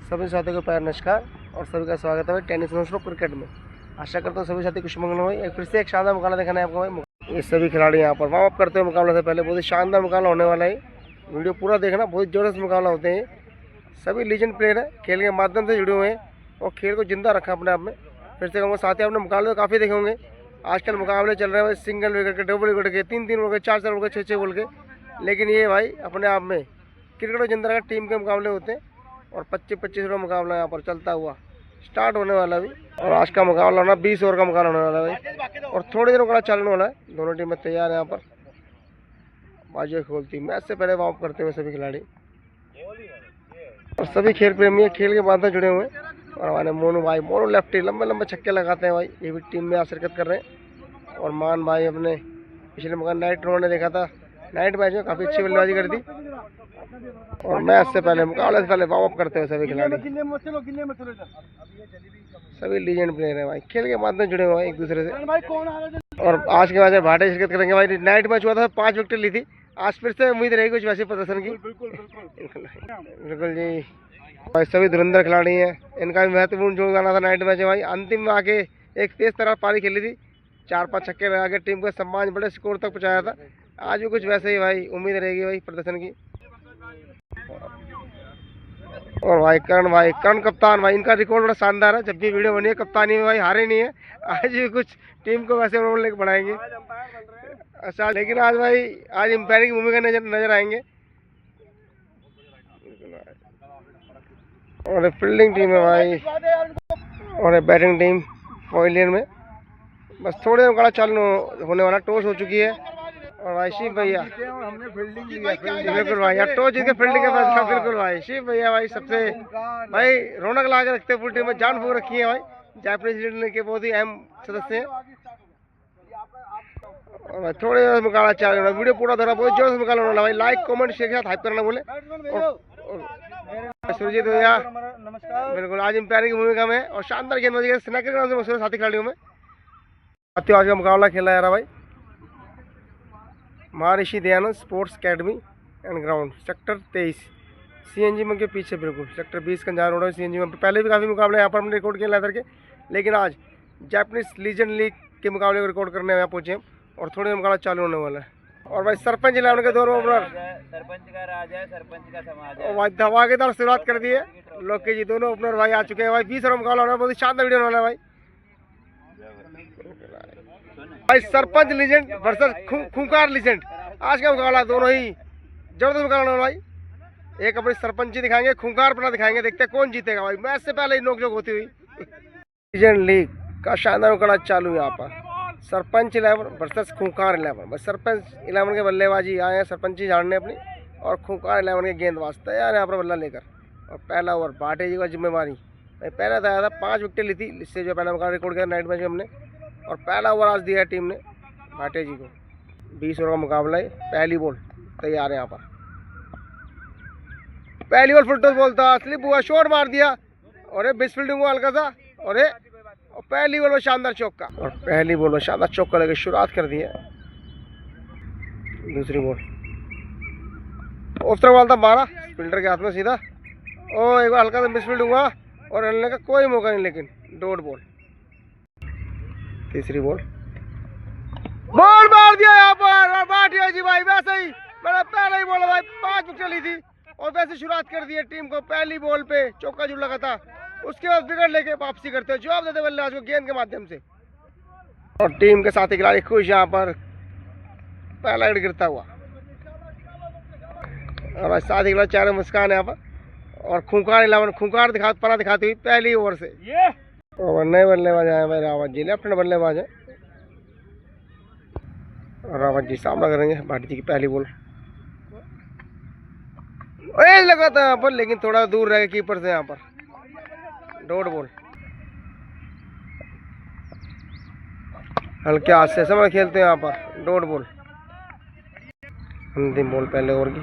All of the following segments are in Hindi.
सभी साथियों को प्यार नमस्कार और सभी का स्वागत है टेनिस नॉनस्टॉप क्रिकेट में। आशा करता हूँ सभी साथी कुछ मंगल हो। एक फिर से एक शानदार मुकाबला देखना है आपको। ये सभी खिलाड़ी यहाँ पर वार्म अप करते हुए मुकाबला से पहले बहुत ही शानदार मुकाबला होने वाला है। वीडियो पूरा देखना, बहुत ज़बरदस्त मुकाबला होते हैं। सभी लीजेंड प्लेयर है, खेल के माध्यम से जुड़े हुए हैं और खेल को जिंदा रखा अपने आप में। फिर से कहूँगा साथी, आपने मुकाबले तो काफ़ी देखे होंगे। आजकल मुकाबले चल रहे हैं सिंगल विकेट के, डबल विकेट के, 3-3 बोल के, 4-4 बोल के, 6-6 बोल के। लेकिन ये भाई अपने आप में क्रिकेट को जिंदा रखा टीम के मुकाबले होते हैं और 25-25 ओवर मुकाबला यहाँ पर चलता हुआ स्टार्ट होने वाला भी। और आज का मुकाबला होना 20 ओवर का मुकाबला होने वाला है और थोड़ी देर मुकाबला चलने वाला है। दोनों टीमें तैयार है यहाँ पर, बाजुएं खोलती। मैच से पहले वार्म अप करते हुए सभी खिलाड़ी और सभी खेल प्रेमी खेल के बाद जुड़े हुए हैं। और हमारे मोनू भाई, मोनू लेफ्टी लंबे लंबे छक्के लगाते हैं भाई, ये भी टीम में शिरकत कर रहे हैं। और मान भाई अपने पिछले मुकाबले नाइट उन्होंने देखा था, नाइट मैच में काफ़ी अच्छी बल्लेबाजी कर दी। और मैच से पहले, मुकाबले से पहले वार्म अप करते हुए सभी खिलाड़ी, सभी लीजेंड प्लेयर हैं भाई, खेल के माध्यम जुड़े हुए हैं एक दूसरे से। और आज के मैच में भाटे शिरकत करेंगे भाई। नाइट मैच हुआ था, 5 विकेट ली थी। आज फिर से उम्मीद रहेगी कुछ वैसे प्रदर्शन की। बिल्कुल जी भाई, सभी धुरंधर खिलाड़ी हैं। इनका भी महत्वपूर्ण योगदान था नाइट मैच में भाई। अंतिम में आके एक तेज तरह पारी खेली थी, 4-5 छक्के लगा के टीम को सम्मान बड़े स्कोर तक पहुँचाया था। आज भी कुछ वैसे ही भाई उम्मीद रहेगी भाई प्रदर्शन की। और भाई करण कप्तान भाई, इनका रिकॉर्ड बड़ा शानदार है। जब भी वीडियो बनी है कप्तानी में भाई हारे नहीं है। आज भी कुछ टीम को वैसे उन्होंने लेकर बढ़ाएंगे। अच्छा, लेकिन आज भाई आज एम्पायरिंग की भूमिका नजर आएंगे। और फील्डिंग टीम है भाई और बैटिंग टीम पवेलियन में। बस थोड़े मुकाबला चालू होने वाला, टॉस हो चुकी है। और भाई शिव भैया, हमने फील्डिंग लिया, बिल्कुल भाई यार, टॉस जीत के फील्डिंग का फैसला। बिल्कुल भाई शिव भैया भाई सबसे भाई रौनक ला के रखते हैं पूरी टीम में, जान फूक रखी है भाई। जापानीज लीग के बहुत ही अहम सदस्य हैं। और भाई थोड़े मुकाबला चालू होना, वीडियो पूरा धरा, बहुत जोर से मुकाबला होना भाई। लाइक कमेंट शेयर के साथ हाइप करना बोले। सुरजीत भैया बिल्कुल आज एम्पायरिंग की भूमिका में और शानदार गेंदबाजी स्नैकर के नाम से मशहूर साथी खिलाड़ियों में। आज का मुकाबला खेला जा रहा भाई Maharshi Dayanand sports academy and ground, sector 23 CNG में के पीछे, बिल्कुल सेक्टर 20 कंजार रोड है। CNG में पहले भी काफ़ी मुकाबले यहाँ पर हमने रिकॉर्ड किया लेदर के, लेकिन आज जापानीज लीजेंड लीग के मुकाबले को रिकॉर्ड करने यहाँ पहुँचे हम और थोड़े मुकाबला चालू होने वाला है। और भाई सरपंच इलेवन के दोनों ओपनर, सरपंच का राज है, सरपंच का समाज है। और भाई धमाकेदार शुरुआत कर दी है लोके जी, दोनों ओपनर भाई आ चुके हैं भाई। 20 ओवर मुकाबला होना है, बहुत ही शानदार वीडियो होना है भाई। भाई सरपंच लीजेंड वर्सेस खूंखार लीजेंड, आज का मुकाबला दोनों ही जबरदस्त मुकाबला है भाई। एक अपनी सरपंची दिखाएंगे, खूंखार अपना दिखाएंगे, देखते हैं कौन जीतेगा भाई। मैच से पहले ही नोकझोंक होती हुई लीजेंड लीग का शानदार मुकाबला चालू है यहाँ पर। सरपंच 11 वर्सेस खूंखार 11। बस सरपंच 11 के बल्लेबाजी आए हैं सरपंची झाड़ने अपनी, और खूंखार 11 के गेंदबाज तैयार है यहाँ पर बल्ला लेकर। और पहला ओवर भाटे जी का जिम्मेवारी भाई, पहला तो आया था 5 विकेट ली थी, इससे जो पहला मुकाबला रिकॉर्ड किया नाइट मैच में हमने। और पहला ओवर आज दिया है टीम ने भाटे जी को। 20 ओवर का मुकाबला है, पहली बॉल तैयार है यहाँ पर। पहली बॉल फुल टॉस बॉल था, स्लिप हुआ, शॉट मार दिया और बिस फील्डिंग हुआ हल्का सा। और पहली बॉल में शानदार चौका, और पहली बॉल में शानदार चौका लेकर शुरुआत कर दी है। दूसरी बॉल ऑफ तरफ वाला था, मारा फील्डर के हाथ में सीधा। और एक बार हल्का सा मिस फील्डिंग हुआ और रनने का कोई मौका नहीं, लेकिन डॉट बॉल। तीसरी बॉल मार दिया यहाँ पर भाटिया जी भाई, वैसे ही मैंने पहले ही बोला भाई 5 विकेट ली थी और वैसे शुरुआत कर दी है टीम को। पहली बॉल पे चौका जो लगा था, उसके बाद विकेट लेके वापसी करते हैं, जवाब देते बल्लेबाज को गेंद के माध्यम से। और टीम के साथी खिलाड़ी खुश यहाँ पर, पहला विकेट गिरता हुआ। और साथी खिलाड़ी चेहरे मुस्कान है यहाँ पर। और खूंखार 11 खूंखार पना दिखाती हुई पहली ओवर से। और नए बल्लेबाज आए भाई रावत जी, लेफ्ट हैंड बल्लेबाज है। रावत जी सामना करेंगे भाटी जी की पहली बॉल। लगा था यहाँ पर, लेकिन थोड़ा दूर रह गए कीपर से यहाँ पर। डॉट बॉल हल्के हाथ से समय खेलते हैं यहाँ पर। डॉट बॉल, अंतिम बॉल पहले ओवर की।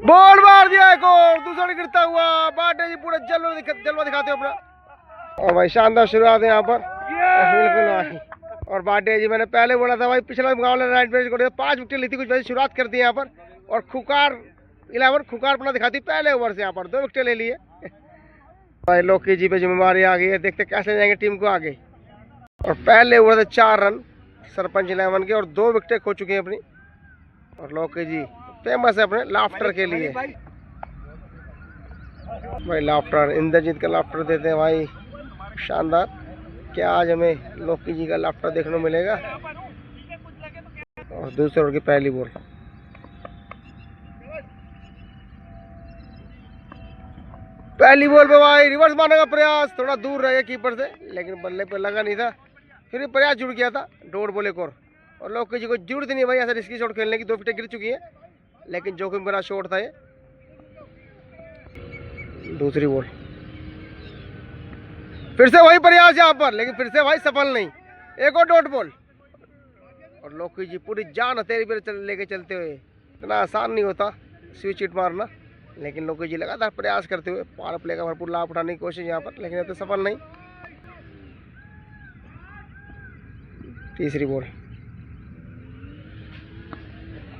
बॉल मार दिया एक और, दूसरा गिरता हुआ। बाटे जी पूरा जलवा दिखाते हो अपना। और भाई शानदार शुरुआत है यहाँ पर, बिल्कुल भाई। और बाटे जी मैंने पहले बोला था भाई, पिछला मुकाबला नाइट मैच को 5 विकेट ली थी, कुछ वैसे शुरुआत कर दी यहाँ पर। और खूंखार 11 खुकार अपना दिखाती पहले ओवर से, यहाँ पर 2 विकेट ले लिए भाई। लोकी जी पे जिम्मेवारी आ गई है, देखते कैसे जाएंगे टीम को आगे। और पहले ओवर से 4 रन सरपंच 11 के और 2 विकेटें खो चुकी हैं अपनी। और लोकी जी फेमस है अपने लाफ्टर के लिए भाई, लाफ्टर इंद्रजीत का लाफ्टर देते हैं भाई, शानदार। क्या आज हमें लोकी जी का लाफ्टर देखने को मिलेगा। और दूसरे ओवर की पहली बॉल, पहली बॉल पे भाई रिवर्स मारने का प्रयास, थोड़ा दूर रह गया कीपर से, लेकिन बल्ले पे लगा नहीं था, फिर भी प्रयास जुड़ गया था। डॉट बॉल एक और लोकी जी को जरूरत नहीं भाई ऐसा रिस्की शॉट खेलने की। 2 विकेटें गिर चुकी है, लेकिन जोखिम भरा शॉट था ये। दूसरी बॉल, फिर से वही प्रयास यहाँ पर, लेकिन फिर से भाई सफल नहीं। एक और डॉट बॉल और लोकी जी पूरी जान हथेली पर लेके चलते हुए। इतना आसान नहीं होता स्विच हिट मारना, लेकिन लोकी जी लगातार प्रयास करते हुए पावर प्ले का भरपूर लाभ उठाने की कोशिश यहाँ पर, लेकिन तो सफल नहीं। तीसरी बॉल,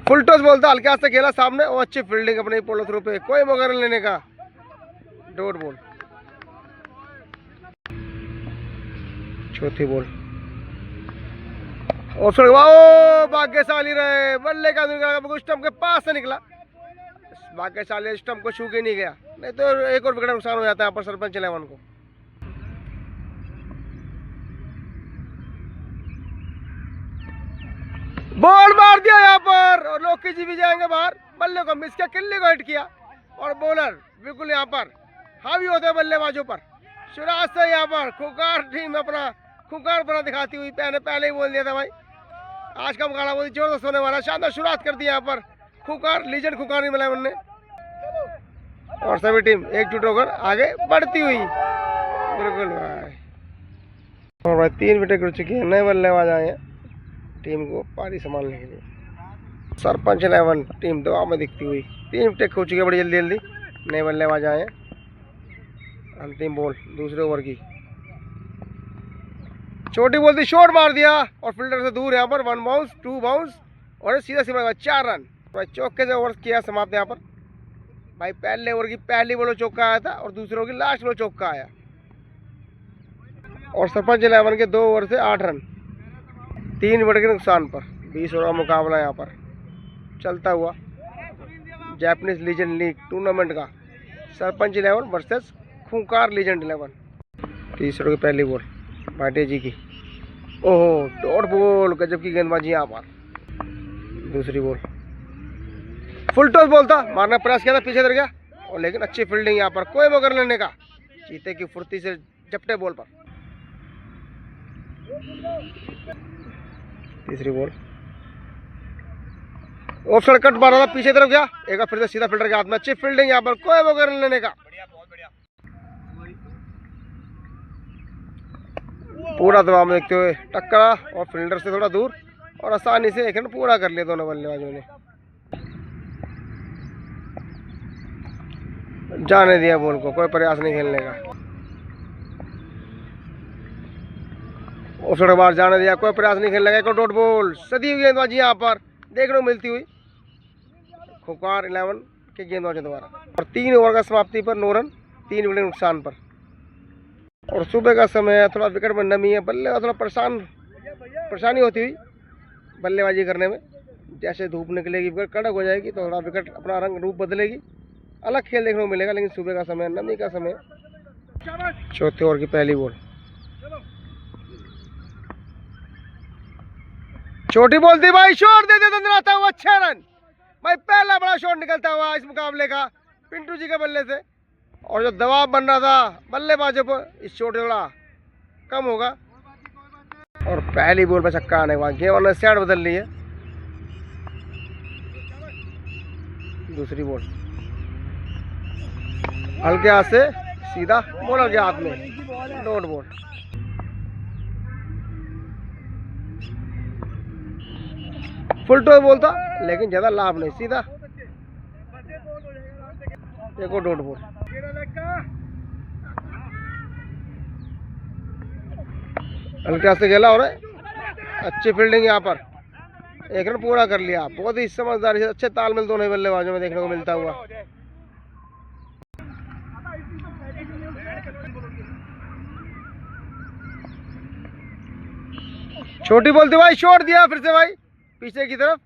फुल टॉस बॉल था, हल्के हाथ से खेला सामने और अच्छी फील्डिंग अपने पोलो थ्रू पे, कोई मौका नहीं लेने का। डॉट बॉल, चौथी बॉल और भाग्यशाली रहे, बल्ले का स्टंप के पास से निकला। भाग्यशाली स्टंप को छू के नहीं गया, नहीं तो एक और विकेट नुकसान हो जाता है यहाँ पर सरपंच 11 को। बॉल मार दिया यहाँ पर और लोकी जी भी जाएंगे बाहर। बल्ले को मिस किया, किल्ली को हिट किया और बॉलर बिल्कुल यहाँ पर हावी होते हैं बल्लेबाजों पर। शुरुआत से यहाँ पर खुकार टीम अपना खुकार बना दिखाती हुई, पहले ही बोल दिया था भाई आज का मुकाबला बहुत जबरदस्त होने वाला। शानदार शुरुआत कर दी यहाँ पर खुकार, लीजेंड खुकार नहीं मिला उनने। और सभी टीम एकजुट होकर आगे बढ़ती हुई, बिल्कुल भाई। और भाई 3 विकेट गिर चुकी है, नए बल्लेबाज आए हैं टीम को पारी संभालने के लिए। सरपंच 11 टीम दबाव में दिखती हुई, 3 विकेट खो चुकी है बड़ी जल्दी जल्दी, नए बल्लेबाज आए हैं। अंतिम बॉल दूसरे ओवर की, छोटी बॉल थी, शॉट मार दिया और फील्डर से दूर यहाँ पर। 1 बाउंस 2 बाउंस और सीधा सीधा 4 रन भाई। चौके से ओवर किया समाप्त यहाँ पर भाई। पहले ओवर की पहली बॉल चौका आया था और दूसरे ओवर की लास्ट बॉल चौका आया। और सरपंच 11 के 2 ओवर से 8 रन 3 विकेट के नुकसान पर। 20 ओवर का मुकाबला यहाँ पर चलता हुआ जापानीज लीजेंड लीग टूर्नामेंट का, सरपंच 11 वर्सेस खूंखार लीजेंड 11। तीसरे की पहली बॉल भाटिया जी की, ओहो डॉट बॉल, गजब की गेंदबाजी यहाँ पर। दूसरी बॉल फुल टॉस बॉल था, मारने का प्रयास किया था, पीछे उतर गया और लेकिन अच्छी फील्डिंग यहाँ पर, कोई मगर लेने का। चीते की फुर्ती से झपटे बॉल पर। तीसरी बॉल ऑफ साइड कट मारा था, पीछे तरफ गया, एक बार फिर से सीधा फील्डर के हाथ में। अच्छी फील्डिंग यहाँ पर, कोई मगर लेने का। पूरा दबाव में देखते हुए टक्करा और फील्डर से थोड़ा दूर और आसानी से एक रन पूरा कर लिया दोनों बल्लेबाजों ने। जाने दिया बॉल को, कोई प्रयास नहीं खेलने का। ऑफसाइड के बाहर जाने दिया, कोई प्रयास नहीं खेलने का। एक और डॉट बॉल, सदी हुई गेंदबाजी यहाँ पर देखने को मिलती हुई खुंखार 11 के गेंदबाजों द्वारा। और 3 ओवर का समाप्ति पर 9 रन 3 विकेट नुकसान पर। और सुबह का समय है, थोड़ा विकेट में नमी है, बल्ले थोड़ा परेशानी होती हुई बल्लेबाजी करने में। जैसे धूप निकलेगी विकेट कड़क हो जाएगी तो थोड़ा विकेट अपना रंग रूप बदलेगी, अलग खेल देखने को मिलेगा। लेकिन सुबह का समय, नमी का समय। चौथे ओवर की पहली बॉल, छोटी बॉल थी भाई, शॉट दे दिया आता हुआ 6 रन भाई। पहला बड़ा शॉट निकलता हुआ इस मुकाबले का पिंटू जी के बल्ले से। और जो दबाव बन रहा था बल्लेबाजों पर, इस शॉट थोड़ा कम होगा। और पहली बॉल पर छक्का आने के बाद गेंद ने साइड बदल ली है। दूसरी बॉल हल्के हाथ से सीधा बॉलर के हाथ में, dot ball. Full toss ball था लेकिन ज्यादा लाभ नहीं, सीधा एक और डॉट बॉल। हल्के हाथ से खेला और अच्छी फील्डिंग यहाँ पर। एक रन पूरा कर लिया। बहुत ही समझदारी से अच्छे तालमेल दोनों ही बल्लेबाजों में देखने को मिलता हुआ। छोटी बॉल थी भाई, शॉट दिया फिर से भाई पीछे की तरफ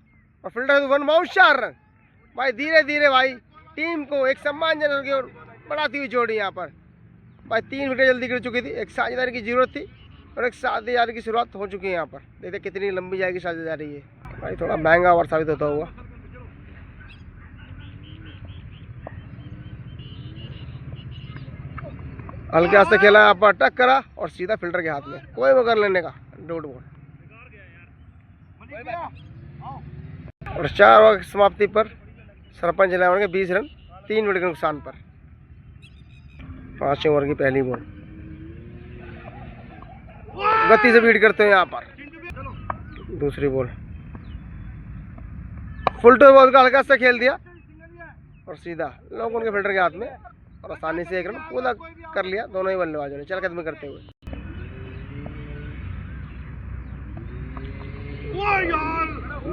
और फील्डर वन बाउंस 4 रन। भाई धीरे धीरे भाई टीम को एक सम्मानजनक की ओर बढ़ाती हुई जोड़ी यहाँ पर। भाई 3 विकेट जल्दी गिर चुकी थी, एक साझेदारी की जरूरत थी और एक साझेदारी की शुरुआत हो चुकी है यहाँ पर। देखते कितनी लंबी जाएगी साझेदारी ये। भाई थोड़ा महंगा ओवर साबित होता हुआ। हल्के हाथ से खेला यहाँ पर, टक करा और सीधा फील्डर के हाथ में, कोई मौका लेने का। डॉट बॉल और 4 ओवर की समाप्ति पर सरपंच इलेवन के 20 रन 3 विकेट के नुकसान पर। 5 ओवर की पहली बॉल गति से बीट करते हैं यहाँ पर। दूसरी बॉल फुल टू बॉल का हल्का सा खेल दिया और सीधा लोग उनके फील्डर के हाथ में और आसानी से 1 रन पूरा कर लिया दोनों ही बल्लेबाजों ने चलकदमी करते हुए।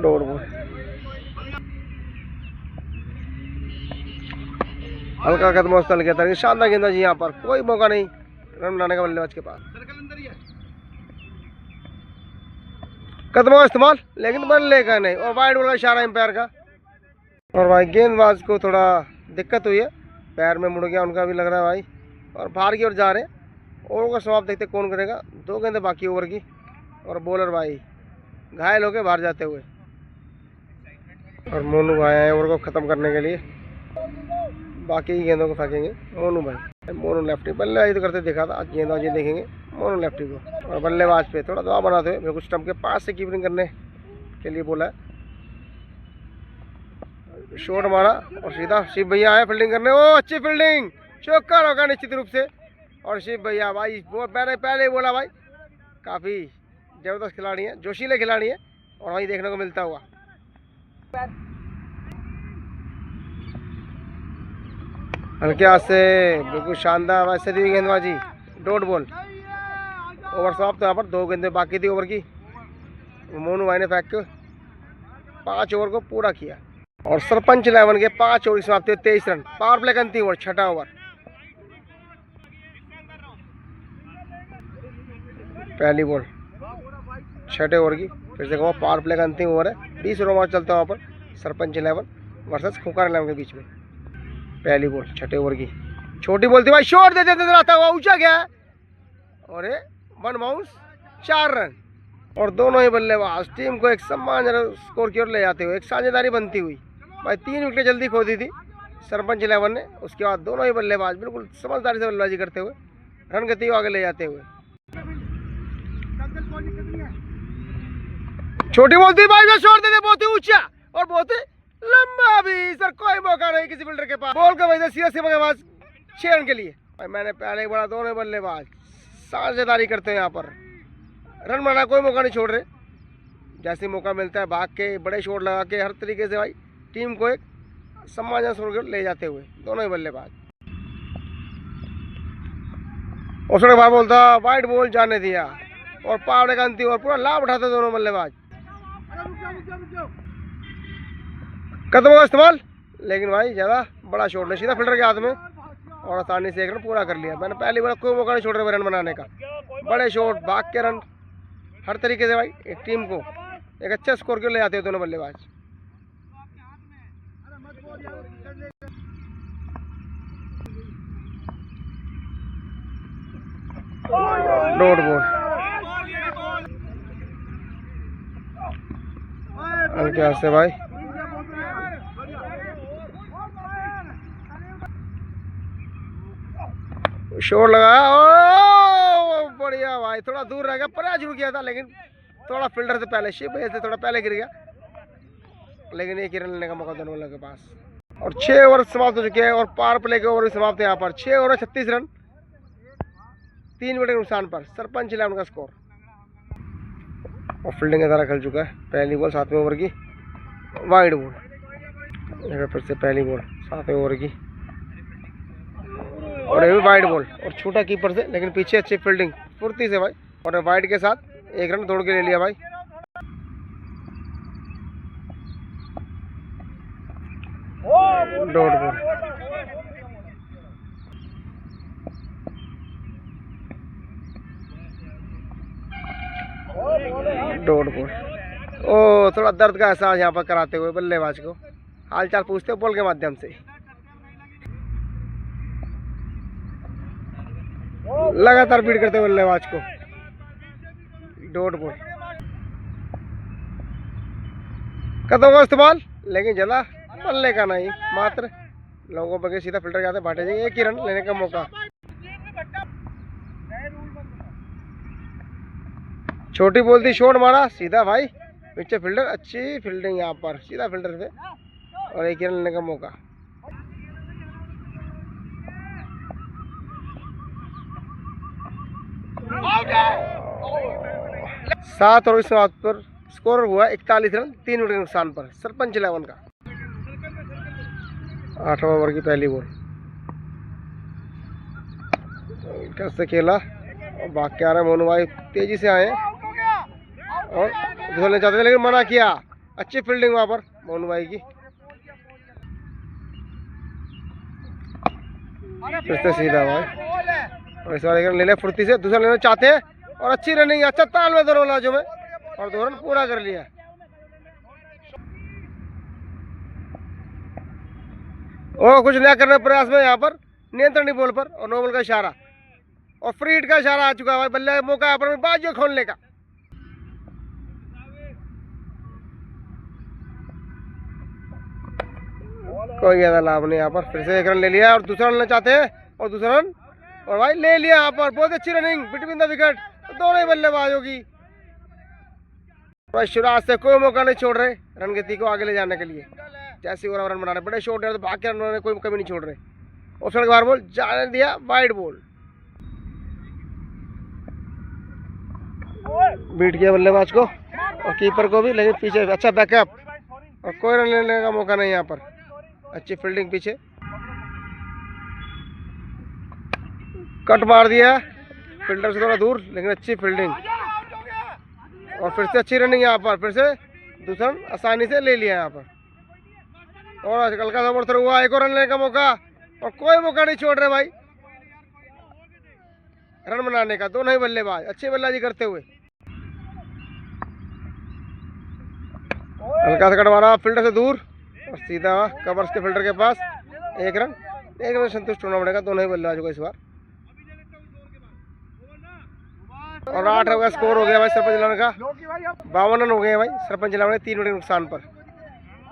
डॉट बॉल हल्का कदम स्थल गया था, शानदार गेंदबाजी यहाँ पर, कोई मौका नहीं रन बनाने का बल्लेबाज के पास। कदमों का इस्तेमाल लेकिन बल्ले का नहीं और वाइड बॉल का इशारा एम्पायर का। और भाई गेंदबाज को थोड़ा दिक्कत हुई है, पैर में मुड़ गया उनका भी लग रहा है भाई और बाहर की ओर जा रहे हैं। ओवर का समाप्त देखते कौन करेगा। 2 गेंदें बाकी ओवर की और बॉलर भाई घायल होकर बाहर जाते हुए और मोनू भाई आए ओवर को ख़त्म करने के लिए। बाकी गेंदों को फेंकेंगे मोनू भाई। मोनू लेफ्टी बल्लेबाजी तो करते देखा था, आज गेंदबाजी देखेंगे मोनू लेफ्टी को। और बल्लेबाज पे थोड़ा दबाव बनाते हुए बिल्कुल स्टंप के पास से कीपिंग करने के लिए बोला है। शॉट मारा और सीधा शिव भैया आए फील्डिंग करने। ओ अच्छी फील्डिंग, चौका रोका निश्चित रूप से। और शिव भैया भाई वो मैंने पहले ही बोला भाई काफ़ी ज़बरदस्त खिलाड़ी हैं, जोशीले खिलाड़ी हैं और वहीं देखने को मिलता हुआ। हल्के हाथ से बिल्कुल शानदार वैसे दी गेंदबाजी। डॉट बॉल ओवर समाप्त। यहाँ पर 2 गेंदें बाकी थी ओवर की। मोनू भाई ने फेंक के 5 ओवर को पूरा किया और सरपंच इलेवन के 5 ओवर की समाप्ति हुई 23 रन। पावर प्ले का अंतिम ओवर 6ठा ओवर। पहली बॉल 6ठे ओवर की, फिर से कहूँ पावर प्ले का अंतिम ओवर है। 20 ओवर चलता है वहाँ पर सरपंच इलेवन वर्सेस खुकार इलेवन के बीच में। पहली बॉल 6ठे ओवर की, छोटी बॉल थी भाई, शॉट देते नजर आता हुआ, ऊंचा गया और 1 बाउंस 4 रन। और दोनों ही बल्लेबाज टीम को एक सम्मानजनक स्कोर की ओर ले जाते हुए एक साझेदारी बनती हुई। भाई 3 विकेट जल्दी खो दी थी सरपंच इलेवन ने, उसके बाद दोनों ही बल्लेबाज बिल्कुल समझदारी से बल्लेबाजी करते हुए रन गति को आगे ले जाते हुए। छोटी बॉल थी भाई, शॉट देते बहुत ही ऊंचा और बहुत ही लंबा भी। सर कोई मौका नहीं किसी फील्डर के पास। बॉल का वजह सीधा से बल्लेबाज 6 रन के लिए। भाई मैंने पहले ही बोला दोनों बल्लेबाज साझेदारी करते हैं यहाँ पर, रन बनाना कोई मौका नहीं छोड़ रहे। जैसे मौका मिलता है भाग के बड़े शॉट लगा के हर तरीके से भाई टीम को एक सम्मानजनक स्कोर ले जाते हुए दोनों ही बल्लेबाज। उसने बाहर बोलता वाइड बॉल जाने दिया और पावड़े का अंतिम और पूरा लाभ उठाते दोनों बल्लेबाज। कदमों का इस्तेमाल लेकिन भाई ज़्यादा बड़ा शॉट नहीं, सीधा फील्डर के हाथ में और आसानी से 1 रन पूरा कर लिया। मैंने पहले बोला कोई मौका नहीं छोड़ रहे रन बनाने का। बड़े शॉट भाग के रन हर तरीके से भाई एक टीम को एक अच्छा स्कोर क्यों ले जाते हैं दोनों बल्लेबाज। डॉट बॉल हल्के हाथ से भाई शॉट लगाया। ओ बढ़िया भाई, थोड़ा दूर रह गया, प्रयास जरूर किया था लेकिन थोड़ा फील्डर से पहले शिव भैया से थोड़ा पहले गिर गया, लेकिन 1 ही रन लेने का मौका दोनों वालों के पास। और 6 ओवर समाप्त हो चुके हैं और पावर प्ले के ओवर भी समाप्त है यहाँ पर। 6 ओवर 36 रन 3 विकेट के नुकसान पर सरपंच इलेवन का स्कोर। और फील्डिंग का धारा खेल चुका है। पहली बॉल 7वें ओवर की, वाइड बॉल। फिर से पहली बॉल 7वें ओवर की और ये भी वाइड बॉल और छूटा कीपर से, लेकिन पीछे अच्छी फील्डिंग फुर्ती से भाई और वाइड के साथ 1 रन दौड़ के ले लिया भाई। Dot ball. Dot ball. ओ थोड़ा दर्द का एहसास यहाँ पर कराते हुए बल्लेबाज को हाल चाल पूछते हो बॉल के माध्यम से। लगातार बीट करते हुए बल्लेबाज को। Dot ball. कदमों का इस्तेमाल लेकिन ज्यादा बल्ले का नहीं, मात्र लोगों पर सीधा फिल्टर जाते भाटे जी। एक ही रन लेने का मौका। छोटी बॉल थी, शॉट मारा सीधा भाई पीछे फील्डर। अच्छी फील्डिंग यहाँ पर सीधा फील्डर पे और एक ही रन लेने का मौका। 7 और इस बात पर स्कोर हुआ 41 रन 3 विकेट के नुकसान पर सरपंच 11 का। 8वें ओवर की पहली बॉल कैसे खेला और भाग के आ रहे मोनू भाई तेजी से आए और धोने चाहते थे लेकिन मना किया। अच्छी फील्डिंग वहां पर मोनू भाई की। फिर से सीधा भाई और इस बार एक रन ले लिया फुर्ती से। दूसरा लेना चाहते हैं और अच्छी रनिंग। अच्छा ताल में दोनों लाजों में और 2 रन पूरा कर लिया। और कुछ नया करने प्रयास में यहाँ पर नियंत्रण बॉल पर और नो बॉल का इशारा और फ्री हिट का इशारा आ चुका है भाई। बल्ले मौका यहाँ पर बाजू खोलने का। कोई ज्यादा लाभ नहीं यहाँ पर। फिर से एक रन ले लिया और दूसरा रन चाहते हैं और दूसरा रन और भाई ले लिया यहाँ पर। बहुत अच्छी रनिंग बिटवीन द विकेट दोनों ही बल्लेबाजों की। शुरुआत से कोई मौका नहीं छोड़ रहे रन गति को आगे ले जाने के लिए। जैसे ओवर रन बनाने बड़े शॉट तो भाग के रन कोई कमी नहीं छोड़ रहे। ऑप्शन बार बॉल जाने दिया वाइड बॉल। बीट किया बल्लेबाज को और कीपर को भी लेकिन पीछे अच्छा बैकअप और कोई रन लेने का मौका नहीं यहाँ पर। अच्छी फील्डिंग पीछे कट मार दिया फील्डर से थोड़ा दूर लेकिन अच्छी फील्डिंग और फिर से अच्छी रनिंग यहाँ पर। फिर से दूसरा आसानी से ले लिया यहाँ पर और हल्का सा बढ़ता हुआ एक और रन लेने का मौका और कोई मौका नहीं छोड़ रहे भाई रन बनाने का। दोनों ही बल्लेबाज अच्छी बल्लेबाजी करते हुए। हल्का सा कट मारा फील्डर से दूर और सीधा कवर्स के फील्डर के पास। एक रन संतुष्ट होना पड़ेगा दोनों ही बल्लेबाजों को इस बार। और 8 का स्कोर हो गया भाई सरपंच इलेवन का। 52 रन हो गए भाई सरपंच इलेवन 3 विकेट के नुकसान पर।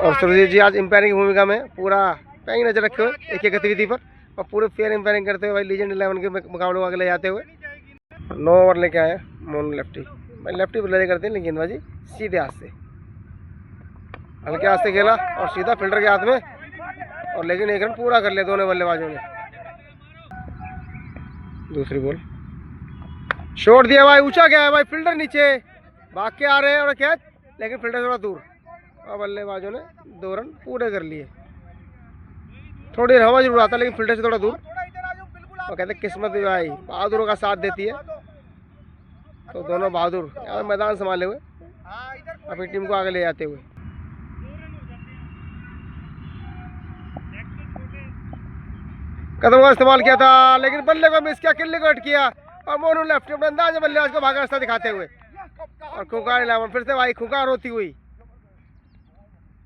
और सुरजीत जी आज एम्पायरिंग की भूमिका में पूरा पैंग नजर रखे हुए एक एक गतिविधि पर और पूरे फेयर एम्पायरिंग करते हुए भाई लीजेंड 11 के मुकाबले को आगे ले जाते हुए। 9 ओवर लेके आए मोनू लेफ्टी भाई। लेफ्टी बल्लेबाजी करते हैं लेकिन गेंदबाजी सीधे हाथ से हल्के हाथ से खेला और सीधा फील्डर के हाथ में और लेकिन एक रन पूरा कर लिया दोनों बल्लेबाजों ने। दूसरी बॉल शॉट दिया भाई ऊंचा गया है भाई फील्डर नीचे भाग के आ रहे हैं और कैच लेकिन फील्डर थोड़ा दूर और बल्लेबाजों ने 2 रन पूरे कर लिए। थोड़ी हवा जरूर आता लेकिन फील्डर से थोड़ा दूर और कहते किस्मत भी भाई बहादुरों का साथ देती है। तो दोनों बहादुर यहाँ मैदान संभाले हुए अपनी टीम को आगे ले जाते हुए। कदम का इस्तेमाल किया था लेकिन बल्ले को मिस किया किल्ली को हिट किया और मोनू लेफ्ट अपने अंदाज में बल्लेबाज को भागा रास्ता दिखाते हुए और खुकार 11 फिर से भाई खुकार होती हुई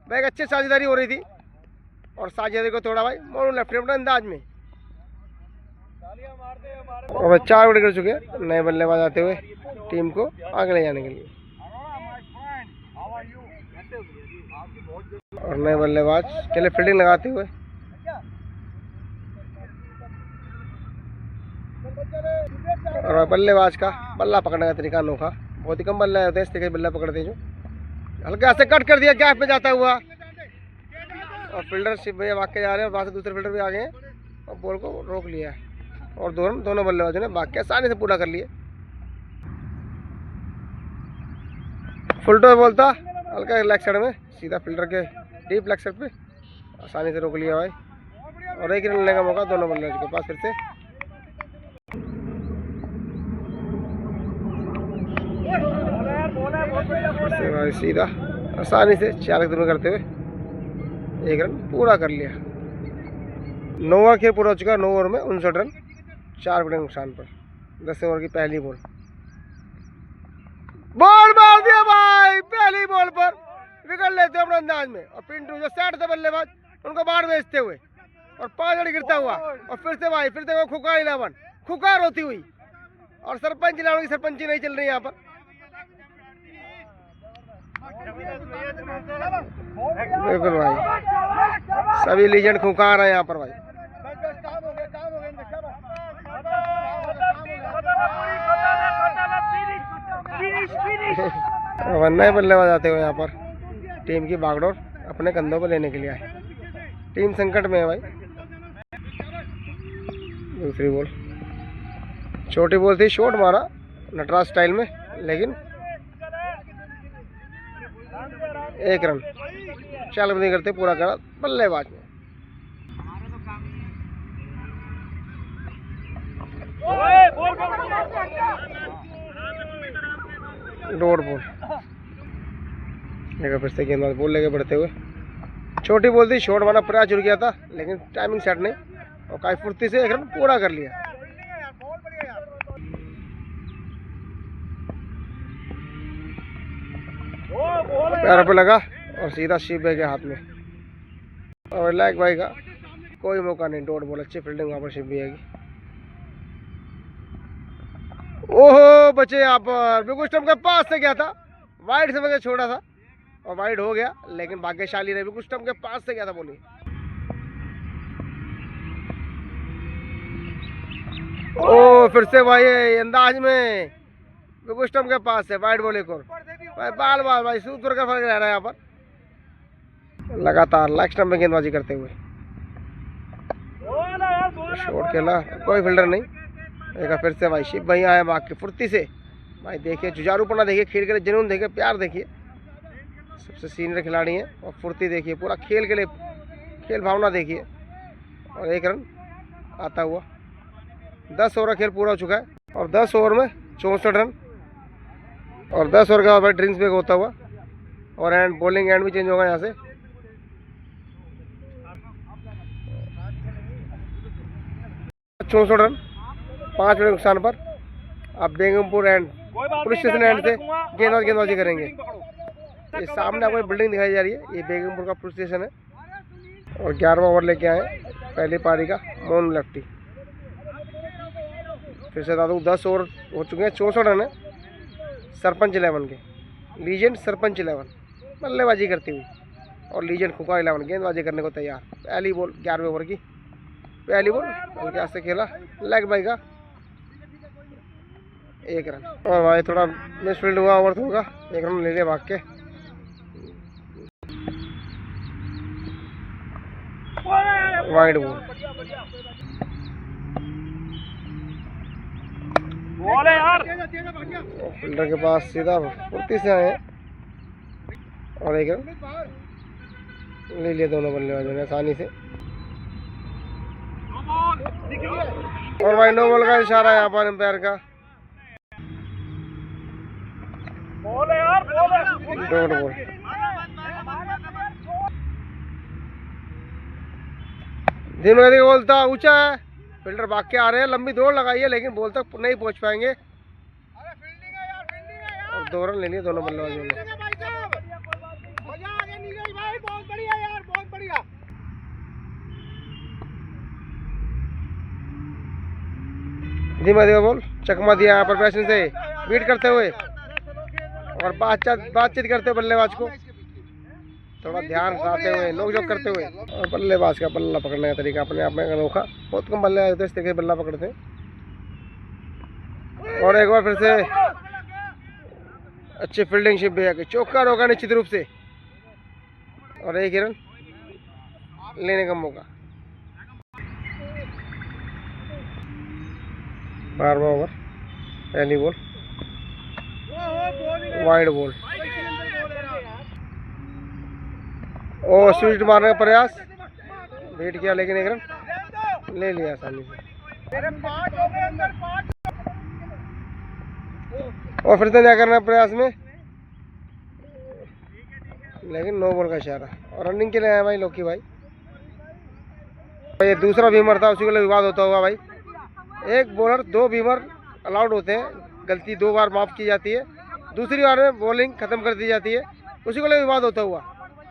भाई। अच्छी साझेदारी हो रही थी और साझेदारी को थोड़ा भाई मोनू लेफ्ट अपने अंदाज में। और 4 विकेट कर चुके नए बल्लेबाज आते हुए टीम को आगे ले जाने के लिए। और नए बल्लेबाज के लिए फील्डिंग लगाते हुए और बल्लेबाज का बल्ला पकड़ने का तरीका अनोखा। बहुत ही कम बल्ले होते हैं इस तरीके बल्ला पकड़ते हैं जो हल्का से कट कर दिया गैप पे जाता हुआ और फील्डर शिप भैया भाग के जा रहे हैं और वहाँ से दूसरे फील्डर भी आ गए और बॉल को रोक लिया और दोनों बल्लेबाजों ने भाग के आसानी से पूरा कर लिए। फुल टॉस बॉल था हल्का लेग साइड में सीधा फील्डर के डीप लेग साइड पे आसानी से रोक लिया भाई और एक रन लेने का मौका दोनों बल्लेबाजों के पास। फिर से भाई सीधा आसानी से 4 रन करते हुए 1 रन पूरा कर लिया। 9 ओवर खेल पूरा हो चुका है। 9 ओवर में 59 रन, 4 विकेट नुकसान पर। 10 ओवर की पहली बॉल, बॉल मार दिया भाई पहली बॉल पर, विकेट लेते अपने अंदाज में। और पिंटू जो सेट थे बल्लेबाज उनको बाहर भेजते हुए और 5 रन गिरता हुआ। और फिर से भाई खुकार 11, खुकार होती हुई। और सरपंच 11 की सरपंची नहीं चल रही यहाँ पर। बिल्कुल भाई, सभी लीजेंड खुकार है यहाँ पर भाई। नए बल्लेबाज आते हुए यहाँ पर टीम की बागडोर अपने कंधों पर लेने के लिए आए। टीम संकट में है भाई। दूसरी बॉल, छोटी बॉल थी, शॉट मारा नटराज स्टाइल में, लेकिन 1 रन। चालबंदी करते पूरा करा बल्लेबाज ने। डॉट बॉल लेकर फिर से गेंदबाज बॉल लेके बढ़ते हुए। छोटी बॉल थी, शॉट मारना प्रयास जुड़ गया था, लेकिन टाइमिंग सेट नहीं और काफी फुर्ती से 1 रन पूरा कर लिया। पैरों पे लगा और सीधा शिव भाई के हाथ में। और लाइक भाई का कोई मौका नहीं। डॉट बॉल, अच्छी फील्डिंग वहां पर शिव भाई की। ओहो बचे यहाँ पर, बिल्कुल स्टंप के पास से गया था, वाइड से वजह छोड़ा था और वाइड हो गया, लेकिन भाग्यशाली रहे, बिल्कुल स्टंप के पास से गया था बोली। ओ फिर से भाई अंदाज में बिल्कुल स्टंप के पास से वाइड बॉल एक और भाई। बाल बाल भाई सूत्र का फर्क रह रहा है यहाँ पर। लगातार लेग स्टंप में गेंदबाजी करते हुए शॉट खेला, कोई फील्डर नहीं। एक फिर से भाई शिव भाई आए भाग के फुर्ती से भाई। देखिए जुझारूपना देखिए, खेल के लिए जुनून देखिए, प्यार देखिए। सबसे सीनियर खिलाड़ी हैं और फुर्ती देखिए, पूरा खेल के लिए खेल भावना देखिए। और 1 रन आता हुआ। 10 ओवर का खेल पूरा हो चुका है और 10 ओवर में 64 रन। और 10 ओवर का भाई ड्रिंक्स ब्रेक होता हुआ और एंड बॉलिंग एंड भी चेंज होगा यहाँ से। चौसठ रन, 5 विकेट नुकसान पर। अब Begampur end police station end से गेंदबाजी करेंगे। ये सामने आपको बिल्डिंग दिखाई जा रही है, ये बेगमपुर का पुलिस स्टेशन है। और 11वां ओवर लेके आए पहली पारी का मोन लेफ्टी। फिर से दादू 10 ओवर हो चुके हैं, 64 रन है। सरपंच 11 के, लीजेंड सरपंच 11 बल्लेबाजी करती हुई और लीजेंड खुकार 11 गेंदबाजी करने को तैयार। पहली बॉल 11वें ओवर की पहली बॉल, हल्के हाथ से खेला, लेग बाई का 1 रन। और भाई थोड़ा मिसफील्ड हुआ, ओवर होगा, 1 रन ले लिया भाग के। वाइड बॉल, फील्डर के पास सीधा फुर्ती से आए और 1 रन ले लिया दोनों बल्लेबाजों ने आसानी से। और भाई 9 बॉल का इशारा है यहाँ पर एम्पायर का। डॉट बॉल, धीमे गति बॉल था, ऊंचा है, फील्डर भाग के आ रहे हैं, लंबी दौड़ लगाई है लेकिन बॉल तक नहीं पहुंच पाएंगे। और 2 रन ले लिए दोनों बल्लेबाजों ने। धीमा धीमा बॉल, चकमा दिया यहाँ पर बैट्समैन से बीट करते हुए और बातचीत करते हुए बल्लेबाज को थोड़ा ध्यान हटाते हुए, नोक-झोंक करते हुए। और बल्लेबाज का बल्ला पकड़ने का तरीका अपने आप में अनोखा, बहुत कम बल्लेबाज होते हैं इस तरीके से बल्ला पकड़ते हैं। और एक बार फिर से अच्छी फील्डिंग शिप भैया की, चौका रोका निश्चित रूप से और 1 रन लेने का मौका। 12वां ओवर, पहली बॉल, वाइड बॉल। ओ स्विच मारने का प्रयास, वेट किया लेकिन 1 रन ले लिया आसानी से। और फिर से क्या करना प्रयास में, लेकिन 9 बॉल का इशारा और रनिंग के लिए आया भाई लोकी भाई। ये दूसरा बीमर था, उसी को विवाद होता होगा भाई। एक बॉलर 2 बीमर अलाउड होते हैं, गलती 2 बार माफ़ की जाती है, दूसरी बार में बॉलिंग खत्म कर दी जाती है, उसी को विवाद होता हुआ।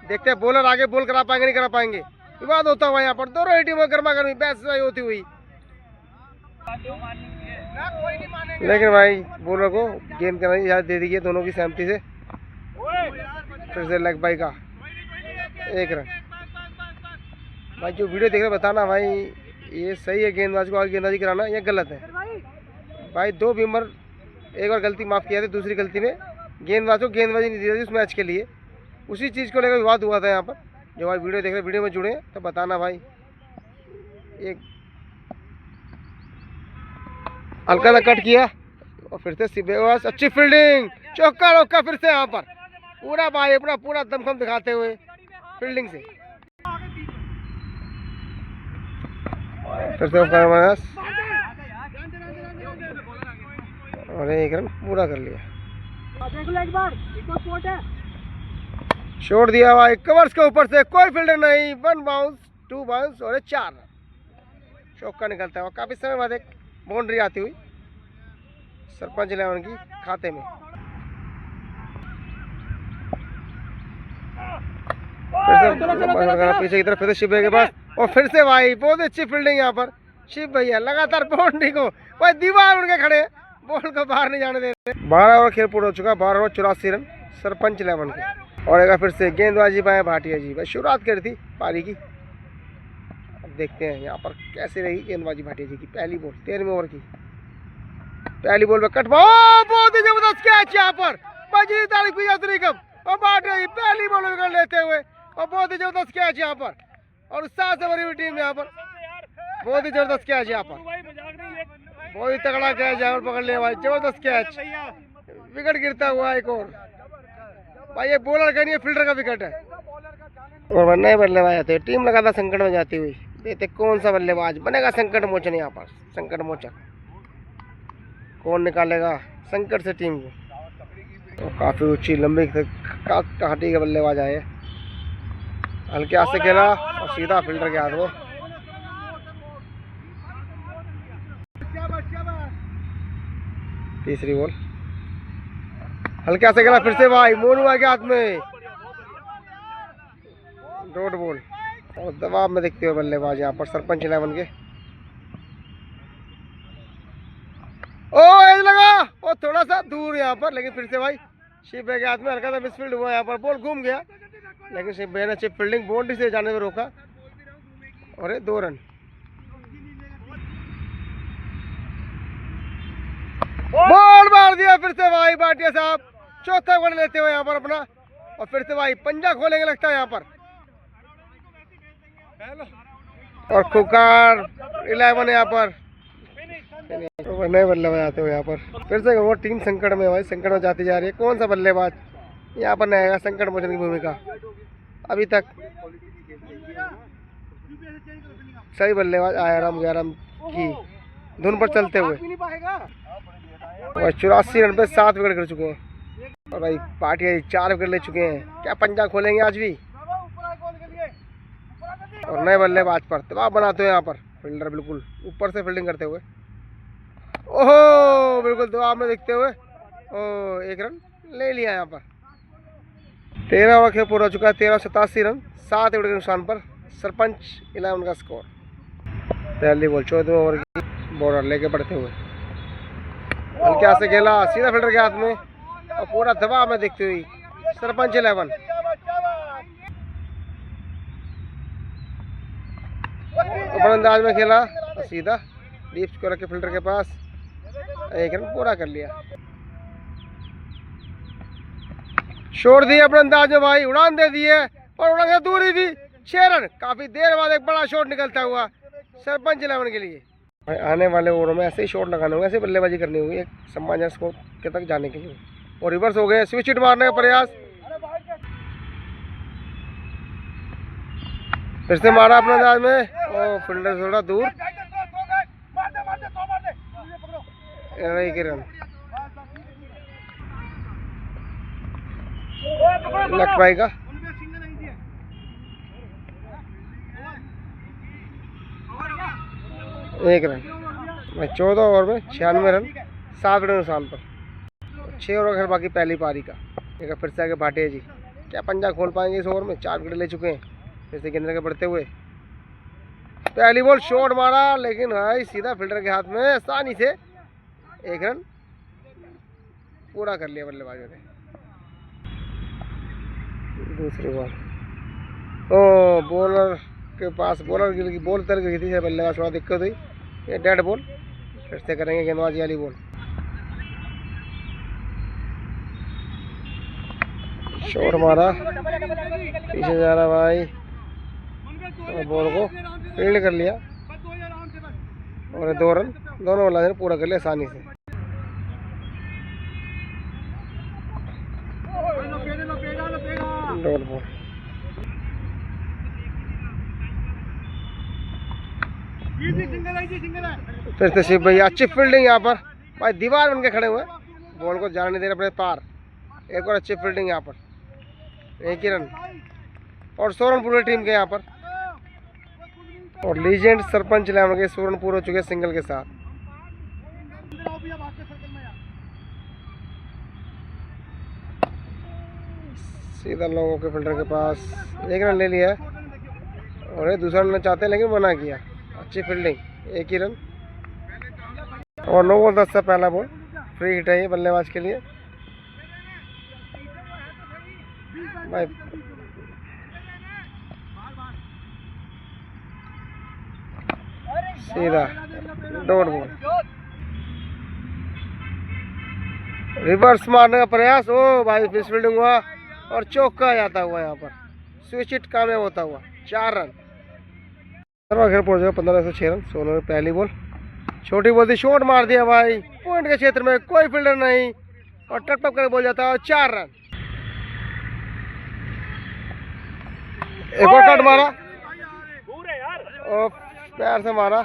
देखते हैं बॉलर आगे बॉल करा पाएंगे नहीं करा पाएंगे, विवाद होता हुआ यहाँ पर दोनों ही टीमों गर्मा गर्मी बहस होती हुई। लेकिन भाई बॉलर को गेंद करने की इजाजत दे दी है दोनों की सहमति से। फिर से लेग बाई का 1 रन। भाई जो वीडियो देख रहे बताना भाई ये सही है गेंदबाज को आगे गेंदबाजी कराना या गलत है। भाई 2 बीमर एक बार गलती माफ़ किया था, दूसरी गलती में गेंदबाज को गेंदबाजी नहीं दी थी उस मैच के लिए, उसी चीज़ को लेकर विवाद हुआ था यहाँ पर। जो भाई वीडियो देख रहे वीडियो में जुड़े तो बताना भाई। एक हल्का सा कट किया और फिर से सिबेवास, अच्छी फील्डिंग, चौका रोका फिर से यहाँ पर पूरा भाई अपना पूरा दमखम दिखाते हुए फील्डिंग से। फिर से और 1 रन पूरा कर लिया। छोड़ दिया भाई कवर्स के ऊपर से, कोई फील्डर नहीं, 1 बाउंस 2 बाउंस और 4 रन। चौका निकलता है और काफी समय बाद एक बाउंड्री आती हुई सरपंच 11 की खाते में। पीछे की तरफ फिर से शिव भैया के पास और फिर से भाई बहुत अच्छी फील्डिंग यहाँ पर। शिव भैया लगातार बाउंड्री को भाई दीवार उनके खड़े, बॉल को बाहर नहीं जाने देते। 12 ओवर खेल पूरा हो चुका, 12 ओवर 84 रन सरपंच 11 के। और एक फिर से गेंदबाजी पाए भाटिया जी, भाई शुरुआत करी थी पारी की। अब देखते हैं यहाँ पर कैसे रही गेंदबाजी भाटिया जी की। पहली बॉल 13वें ओवर की पहली बॉल पे कटवा, बहुत ही जबरदस्त कैच यहाँ पर बजरी तारीख भी कम और भाटिया जी पहली बॉल विकेट लेते हुए और बहुत ही जबरदस्त कैच यहाँ पर। और उत्साह से भरी हुई टीम यहाँ पर, बहुत ही जबरदस्त कैच यहाँ पर, बहुत ही तगड़ा कैच यहाँ पर पकड़ लिया भाई, जबरदस्त कैच। विकेट गिरता हुआ एक और भाई, ये बॉलर का नहीं है फील्डर का विकेट है। और नए बल्लेबाज आते टीम लगातार संकट में जाती हुई। देखते कौन सा बल्लेबाज बनेगा संकट मोचन यहाँ पर, संकट मोचन कौन निकालेगा संकट से टीम को। तो काफी ऊंची लंबी घाटी के बल्लेबाज आए, हल्के हाथ से खेला और सीधा फील्डर के हाथ में। तीसरी बॉल हल्के हाथ से खेला फिर से भाई मोनू के हाथ में, डॉट बॉल और दबाव में देखते हुए बल्लेबाज यहाँ पर सरपंच 11 के। ओ एज लगा और थोड़ा सा दूर यहाँ पर, लेकिन फिर से भाई शिव भैया के हाथ में हल्का सा मिसफील्ड हुआ यहाँ पर, बॉल घूम गया लेकिन शिव भैया ने अच्छी फील्डिंग बाउंड्री से जाने में रोका और ये 2 रन। बॉल मार दिया फिर से भाई भाटिया साहब, चौथा गोल लेते हुए यहाँ पर अपना। और फिर से भाई पंजा खोलेंगे लगता है यहाँ पर। और खुकार 11 यहाँ पर नए बल्लेबाज आते हुए यहाँ पर। फिर से वो टीम संकट में भाई, संकट में जाती जा रही है। कौन सा बल्लेबाज यहाँ पर नया संकट मोचन की भूमिका अभी तक सही बल्लेबाज आयाराम गयाराम की धुन पर चलते हुए। और 84 रन पे 7 विकेट गिर चुके हैं और भाई भाटिया 4 विकेट ले चुके हैं। क्या पंजा खोलेंगे आज भी? और नए बल्लेबाज पर दबाव बनाते हुए यहाँ पर फील्डर बिल्कुल ऊपर से फील्डिंग करते हुए, ओहो बिल्कुल दबाव में देखते हुए, ओ 1 रन ले लिया यहाँ पर। 13 ओवर खेल पूरा हो चुका है, 1387 रन 7 विकेट के नुकसान पर सरपंच 11 का स्कोर। पहली बॉल 14वें ओवर की, बॉलर लेके बढ़ते हुए हल्के हाथ से खेला सीधा फील्डर के हाथ में और पूरा दबाव में देखते हुई सरपंच 11। ओपन अंदाज में खेला और सीधा डीप स्कोर के फील्डर के पास 1 रन पूरा कर लिया। छोड़ दिए अपने अंदाज में भाई, उड़ान दे दी है और उड़ान से दूर ही थी। 6 रन काफी देर बाद एक बड़ा शॉट निकलता हुआ सरपंच 11 के लिए। भाई आने वाले ओवरों में ऐसे ही शॉट लगाने होंगे, ऐसे बल्लेबाजी करनी होगी एक सम्मानजनक स्कोर के तक जाने के लिए। और रिवर्स हो गए, स्विच हिट मारने का प्रयास, फिर से मारा अपने अंदाज में और फील्डर थोड़ा दूर, 1 रन। लेफ्ट भाई का 1 रन भाई। 14 ओवर में 96 रन, 7 विकेट नुकसान पर। 6 ओवर का बाकी पहली पारी का। एक फिर से आगे भाटिया जी, क्या पंजा खोल पाएंगे इस ओवर में? 4 विकेट ले चुके हैं फिर से गेंद के बढ़ते हुए। पहली बॉल शॉट मारा, लेकिन भाई सीधा फील्डर के हाथ में, आसानी से 1 रन पूरा कर लिया बल्लेबाजों ने। दूसरी बॉल, ओ बॉलर के पास बॉलर की बॉल तर गई थी, बल्लेबाज थोड़ा दिक्कत हुई। ये डेड बॉल, फिर से करेंगे गेंदबाजी वाली बॉल। शॉट मारा, पीछे जा रहा भाई, और बॉल को फील्ड कर लिया और 2 रन दोनों बल्लेबाज ने पूरा कर लिया आसानी से। डॉट बॉल, फिर से शिव भैया, अच्छी फील्डिंग यहाँ पर भाई, दीवार बन के खड़े हुए, बॉल को जाने नहीं दे रहे अपने पार। एक और अच्छी फील्डिंग यहाँ पर, 1 ही रन और 100 रन पूरी टीम के यहाँ पर। और लीजेंड सरपंच इलेवन के 100 रन पूरे हो चुके सिंगल के साथ। सीधा लोगों के फील्डर के पास, 1 रन ले लिया और ये दूसरा लेना चाहते हैं लेकिन मना किया। अच्छी फील्डिंग, 1 ही रन और 9 बॉल 10 से पहला बॉल। फ्री हिट है ये बल्लेबाज के लिए भाई। सीधा डॉट बॉल, रिवर्स मारने का प्रयास, ओ भाई फिश फील्डिंग हुआ और चौका जाता हुआ यहाँ पर, स्विच हिट कामयाब होता हुआ। 4 रन घर पहुंच गया। 15 से 6 रन। सोनू ने पहली बॉल, छोटी बॉल थी, शॉट मार दिया भाई, पॉइंट के क्षेत्र में कोई फील्डर नहीं और टप टप करके बोल जाता है और 4 रन। एक और कट मारा और पैर से मारा,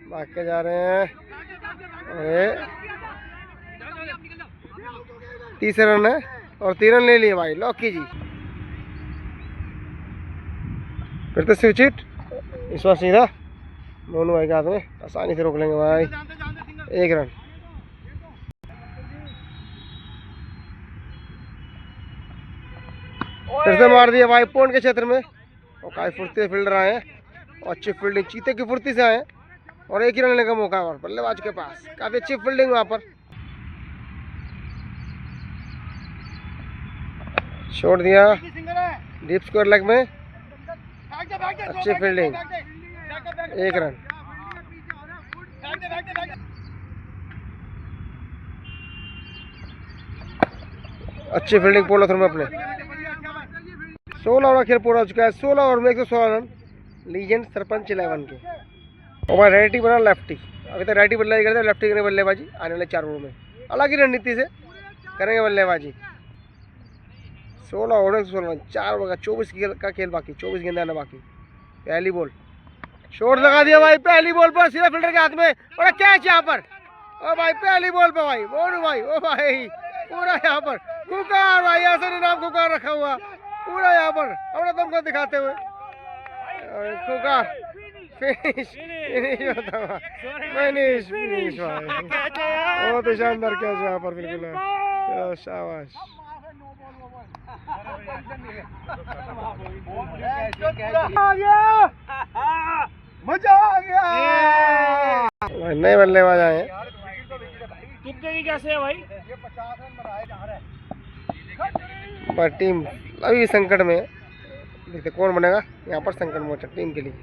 भाग के जा रहे हैं। और तीसरे रन है और 3 रन ले लिए भाई लॉकी जी। फिर तो स्विच हिट, इस बार सीधा मोनू भाई के हाथ में, आसानी से रोक लेंगे भाई। 1 रन। फिर से मार दिया भाई पॉइंट के क्षेत्र में और काफी फुर्ती से फील्डर आए हैं और अच्छी फील्डिंग, चीते की फुर्ती से आए और 1 ही रन लेने का मौका और बल्लेबाज के पास। काफी अच्छी फील्डिंग वहां पर, छोड़ दिया डीप स्क्वायर लेग में, अच्छी फील्डिंग, 1 रन। अच्छी फील्डिंग पोलो थ्रो में अपने। 16 ओवर खेल पूरा हो चुका है। 16 ओवर में 116 रन लीजेंड सरपंच 11 के। और भाई रेडी बना लेफ्टी, अभी तक राइटी बल्लेबाजी करते हैं, लेफ्टी करेंगे बल्लेबाजी आने वाले 4 ओवर में। अलग ही रणनीति से करेंगे बल्लेबाजी। 16 ओवर 16 रन, 4 ओवर का 24 का खेल बाकी, 24 गेंदें आना बाकी। पहली बॉल, शॉट लगा दिया भाई पहली बॉल पर, सीधा फील्डर के हाथ में और कैच यहाँ पर। ओ भाई पहली बॉल पे भाई मोनू भाई, ओ भाई पूरा यहाँ पर कुकार भाई, ऐसा नहीं नाम कुकार रखा हुआ, पूरा यहाँ पर अपना तुमको दिखाते हुए कुकार। फिनिश फिनिश होता हुआ, फिनिश फिनिश भाई, बहुत ही शानदार कैच यहाँ पर, बिल्कुल शाबाश। मजा आ गया। नए बल्लेबाज आए हैं, कैसे है भाई? पर टीम अभी संकट में है, देखते कौन बनेगा यहाँ पर संकट मोचक टीम के लिए।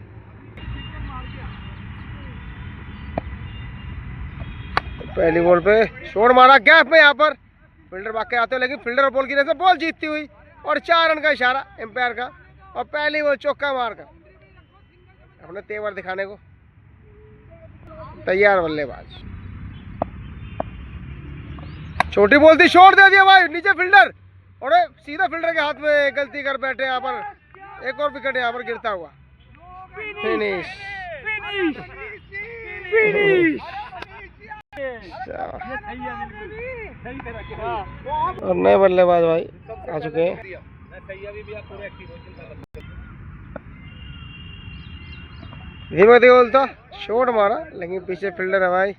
पहली बॉल पे शॉट मारा गैप में, यहाँ पर फील्डर भाग के आते हो लेकिन फील्डर और बॉल की वजह से बॉल जीतती हुई और 4 रन का इशारा एम्पायर का और पहली बॉल चौका मारकर अपने तेवर दिखाने को तैयार बल्लेबाज। छोटी बॉल थी, शॉट दे दिया भाई नीचे फील्डर और सीधा फील्डर के हाथ में, गलती कर बैठे यहाँ पर। एक और विकेट यहाँ पर गिरता हुआ। Finish finish. और नए बल्लेबाज भाई आ चुके हैं। धीमे धीमे बोलता, शॉट मारा लेकिन पीछे फील्डर है भाई।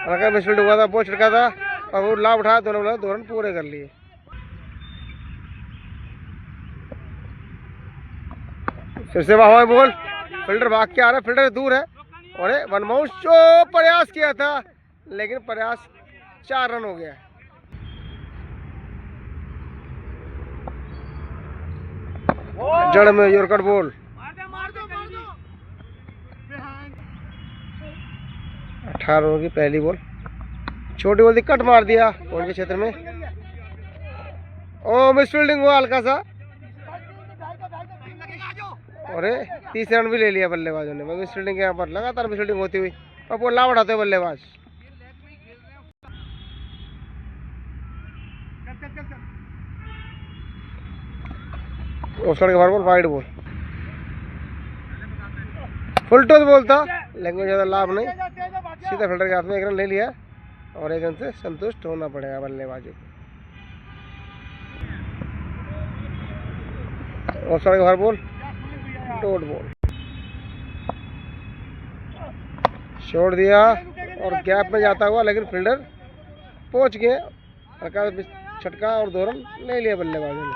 अगर मिसफील्ड हुआ था, बहुत छिड़का था और वो लाभ उठाया, दोनों 2 रन पूरे कर लिए। फिर से हवा में बॉल, फील्डर भाग के आ रहा है, फील्डर दूर है और वन माउस जो प्रयास किया था लेकिन प्रयास 4 रन हो गया। जड़ में यॉर्कर बॉल, 18 रनों की पहली बॉल। छोटी बॉल कट मार दिया उनके क्षेत्र में। ओ मिस फील्डिंग हुआ हल्का सा और 30 रन भी ले लिया बल्लेबाजों ने। मिस फील्डिंग के यहाँ पर लगातार मिस फील्डिंग होती हुई और बॉल ला बढ़ाते बल्लेबाज। ऑफसाइड के बाहर ball, wide ball, full toss ball था लेकिन ज़्यादा लाभ नहीं। सीधा फील्डर के हाथ में 1 रन ले लिया और 1 रन से संतुष्ट होना पड़ेगा बल्लेबाजों को। ऑफसाइड के बाहर बॉल, डॉट बॉल, छोड़ दिया और गैप में जाता हुआ लेकिन फील्डर पहुंच गए। हल्का छटका और 2 रन ले लिया बल्लेबाजों ने।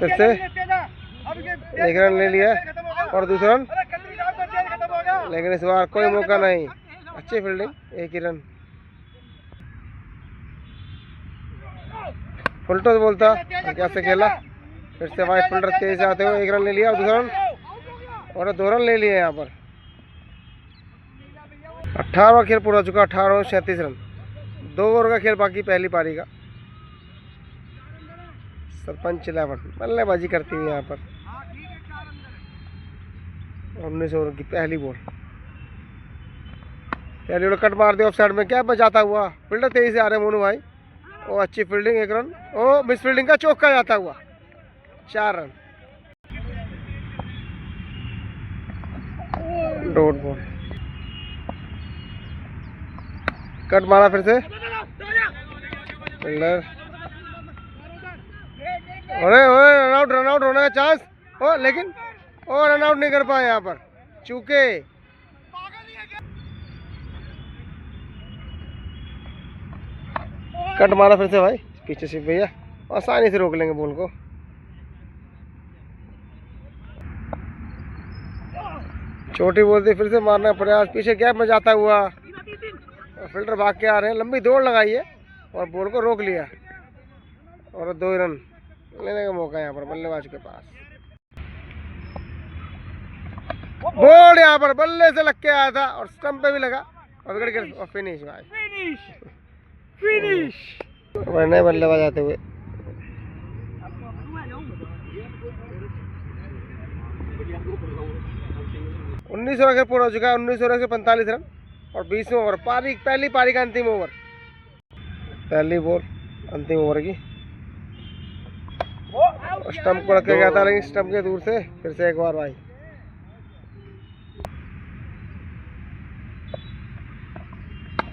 फिर से 1 रन ले लिया और दूसरा रन, लेकिन इस बार कोई मौका नहीं। अच्छी फील्डिंग, 1 ही रन। फुल टॉस बोलता कैसे खेला। फिर से भाई फील्डर तेज आते हुए 1 रन ले लिया और दूसरा रन और 2 रन ले लिए यहाँ पर। 18 खेल पूरा चुका, 18 और 37 रन। 2 ओवर का खेल बाकी पहली पारी का। सरपंच 11 बल्लेबाजी करती हुई यहाँ पर। 19 ओवर की पहली बॉल, पहली बॉल कट मार दिया ऑफ साइड में। क्या बचाता हुआ फील्डर तेजी से आ रहे मोनू भाई। ओ अच्छी फील्डिंग, 1 रन। ओ मिस फील्डिंग का चौका जाता हुआ, 4 रन। डॉट बॉल, कट मारा फिर से फील्डर। अरे रन आउट होने का चांस ओ, लेकिन रन आउट नहीं कर पाए यहाँ पर, चूके। कट मारा फिर से भाई पीछे से भैया, आसानी से रोक लेंगे बॉल को। छोटी बॉल थी, फिर से मारने का प्रयास, पीछे गैप में जाता हुआ फील्डर भाग के आ रहे हैं। लंबी दौड़ लगाई है और बॉल को रोक लिया और 2 रन लेने का मौका यहाँ पर बल्लेबाज के पास। बॉल यहाँ पर बल्ले से लग के आया था और स्टंप पे भी लगा और विकेट गिर और फिनिश भाई, फिनिश नए बल्लेबाज आते हुए। उन्नीस ओवर पूरा हो चुका है। 19 ओवर से 45 रन और 20वें ओवर पहली पारी का अंतिम ओवर। पहली बॉल अंतिम ओवर की, स्टंप को रखा गया था लेकिन स्टंप के दूर से फिर से एक बार भाई।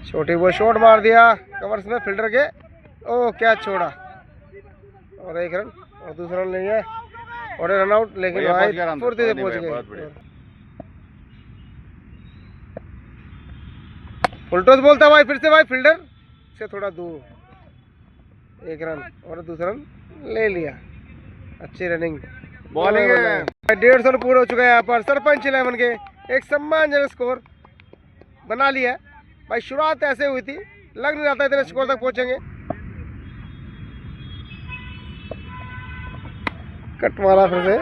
छोटी बॉल शॉट मार दिया कवर्स में फील्डर के। ओ क्या छोड़ा और 1 रन और दूसरा रन नहीं है और रन आउट, लेकिन भाई फुर्ती से पहुंच गए। फुल टॉस बोलता भाई, फिर से भाई फील्डर से थोड़ा दूर, 1 रन और दूसरा रन ले लिया। अच्छी रनिंग बॉलिंग है। 150 रन पूरा हो चुका है यहाँ पर। सरपंच 11 के एक सम्मानजनक स्कोर बना लिया है भाई। शुरुआत ऐसे हुई थी, लग नहीं रहा था इतने स्कोर तक पहुंचेंगे। कट मारा फिर से,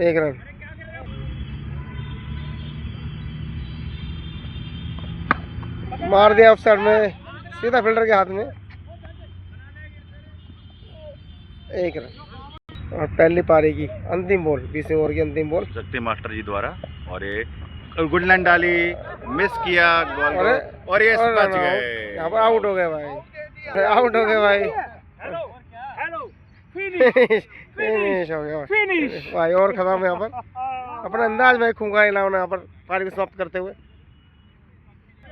1 रन। मार दिया ऑफ साइड में सीधा फील्डर के हाथ में, 1 रन। और पहली पारी की अंतिम बॉल, 20वें ओवर की अंतिम बॉल शक्ति मास्टर जी द्वारा और ये गुड लाइन डाली, मिस किया और ये बच गए। यहाँ पर आउट हो गए भाई, आउट हो गए भाई। फिनिश हो गया भाई और खत्म। यहाँ पर अपने अंदाज में खूंगा इलावा यहाँ पर पारी को समाप्त करते हुए।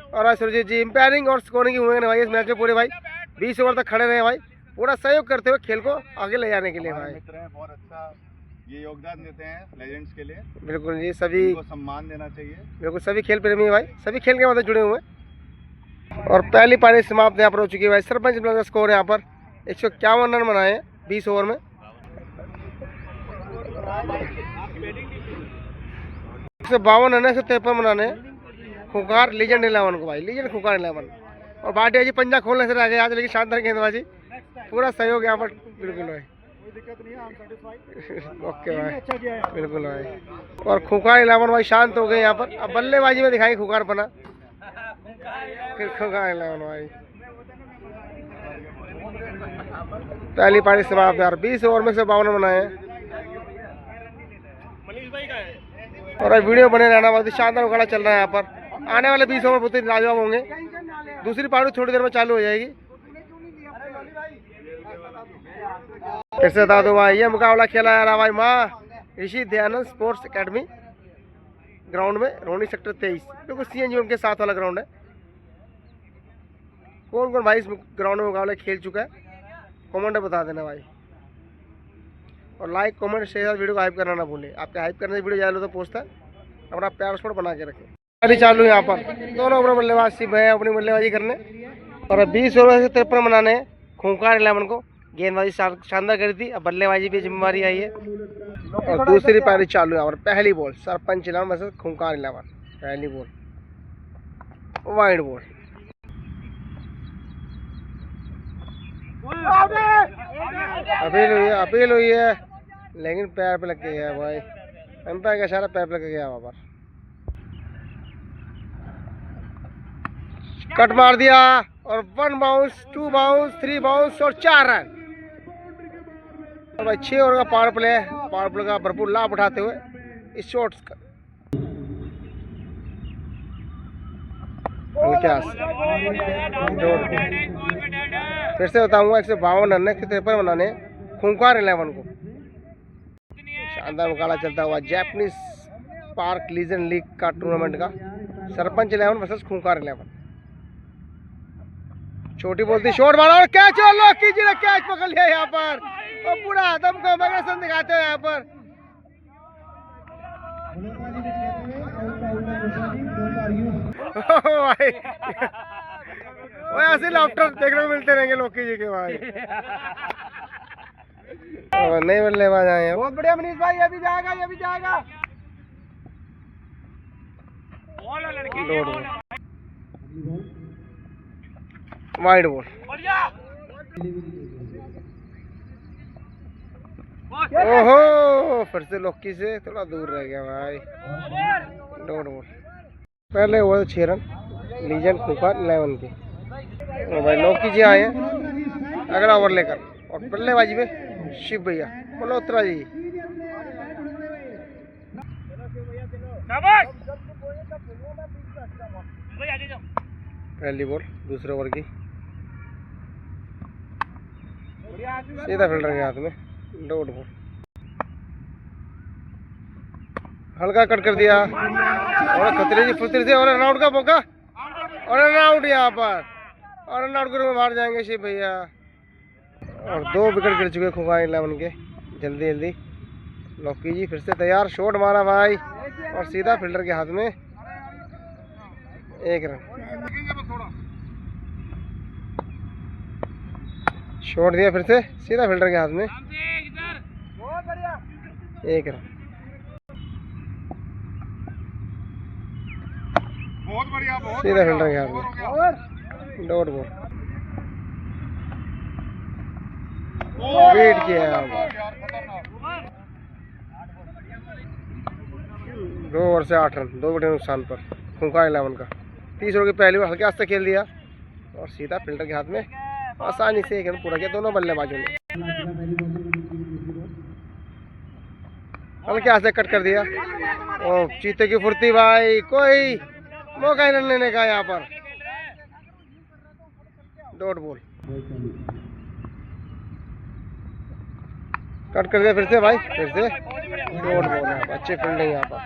और भाई सुरजीत जी एम्पायरिंग और स्कोरिंग की हुए भाई इस मैच में पूरे भाई 20 ओवर तक खड़े रहे भाई, पूरा सहयोग करते हुए खेल को आगे ले जाने के लिए भाई। मित्र हैं, बहुत अच्छा ये योगदान देते हैं लेजेंड्स के लिए। बिल्कुल जी, सभी को सम्मान देना चाहिए। बिल्कुल सभी खेल प्रेमी भाई, सभी खेल के मतलब जुड़े हुए हैं। और पहली पारी समाप्त यहाँ पर हो चुकी है भाई। सरपंच का स्कोर यहाँ पर 151 रन बनाए हैं 20 ओवर में। 152 रन है, 153 बनाने खुकार लीजेंड 11 को भाई, लीजेंड खुकार 11। और भाटिया जी पंजा खोलने से रह गए आज, लेकिन शानदार गेंदबाजी, पूरा सहयोग यहाँ पर। बिल्कुल भाई, ओके भाई, बिल्कुल भाई। और खुकार 11 भाई शांत हो गए यहाँ पर। अब बल्लेबाजी में दिखाई खुकार बना, फिर खुकार 11 भाई। पहली पारी समाप्त यार, 20 ओवर में से 52 बनाए हैं। और अब वीडियो बने रहना, बहुत ही शानदार मुकाबला चल रहा है यहाँ पर। आने वाले 20 ओवर बहुत ही लाजवाब होंगे। दूसरी पारी थोड़ी देर में चालू हो जाएगी। फिर से बता दो भाई, ये मुकाबला खेला जा रहा भाई माँ ऋषि दयानंद स्पोर्ट्स एकेडमी ग्राउंड में, रोनी सेक्टर 23, बिल्कुल CNG के साथ वाला ग्राउंड है। कौन कौन भाई इस ग्राउंड में मुकाबला खेल चुका है कमेंट में बता देना भाई। और लाइक कमेंट शेयर वीडियो को हाइप करना ना भूलें। आपके हाइप करने से वीडियो ज़्यादा तो पहुँचता है। अपना प्यार स्पोर्ट बना के रखें। पारी चालू है यहाँ पर, दोनों अपने बल्लेबाज सिर्फ है अपनी बल्लेबाजी करने। और 20 ओवर से 53 बनाने हैं खूंखार 11 को। गेंदबाजी शानदार करी थी, अब बल्लेबाजी भी जिम्मेवारी आई है। और दूसरी पारी चालू है और पहली बॉल सरपंच 11 वर्सेस खूंखार 11। पहली बॉल वाइड बॉल, अपील हुई है लेकिन पैर पे लग के गया भाई। अंपायर का इशारा पैर पे लग गया वहाँ पर। कट मार दिया और 1 बाउंस 2 बाउंस 3 बाउंस और 4 रन। और भाई 6 ओवर का पावर प्ले का भरपूर लाभ उठाते हुए इस शॉट्स का फिर से बताऊंगा 152 रन 53 बनाने खूंखार 11 को। शानदार मुकाबला चलता हुआ जैपनीज पार्क लीजेंड लीग का टूर्नामेंट का सरपंच 11 वर्सेस खूंखार 11। छोटी बोलती शॉट मारा और कैच, और लॉकी जी ने कैच पकड़ लिया यहाँ पर और पूरा दमको मैग्नेसन दिखाते हैं यहाँ पर। भाई ऐसे लाफ्टर देखने को मिलते रहेंगे लॉकी जी के भाई। नहीं बल्लेबाज आए हैं, बहुत बढ़िया मनीष भाई, ये भी जाएगा ये भी जाएगा। वाइड बॉल, ओहो फिर से लॉकी से थोड़ा दूर रह गया भाई। डॉट बॉल, पहले ओवर 6 रन लीजेंड खूंखार 11 के। और भाई लॉकी जी आए हैं अगला ओवर लेकर। और बल्लेबाजी में शिव भैया मल्होत्रा जी। पहली बॉल दूसरे ओवर की, सीधा फील्डर के हाथ में डॉट बॉल, हल्का कट कर दिया और खतरे की फुर्ती से और रनआउट का मौका और रनआउट यहाँ पर। और रनआउट के रूप में बाहर जाएंगे शिव भैया। और 2 विकेट गिर चुके खूंखार 11 के। जल्दी जल्दी लॉकी जी फिर से तैयार, शॉट मारा भाई और सीधा फील्डर के हाथ में 1 रन। शॉट दिया फिर से सीधा फील्डर के हाथ में 1 रन। सीधा फील्डर के हाथ में डॉट बॉल, वेट किया 2 ओवर से 8 रन, 2 विकेट नुकसान पर खूंखार 11 का। 30 ओवर की पहली ओवर हल्के हाथ से खेल दिया और सीधा फील्डर के हाथ में आसानी से 1 रन पूरा किया दोनों बल्लेबाजों ने। हल्के हाथ से कट कर दिया और चीते की फुर्ती भाई, कोई मौका ही रन लेने का यहाँ पर। डॉट बॉल, कट कर दिया फिर से भाई, फिर से डॉट बॉल है। अच्छी फील्डिंग यहाँ पर।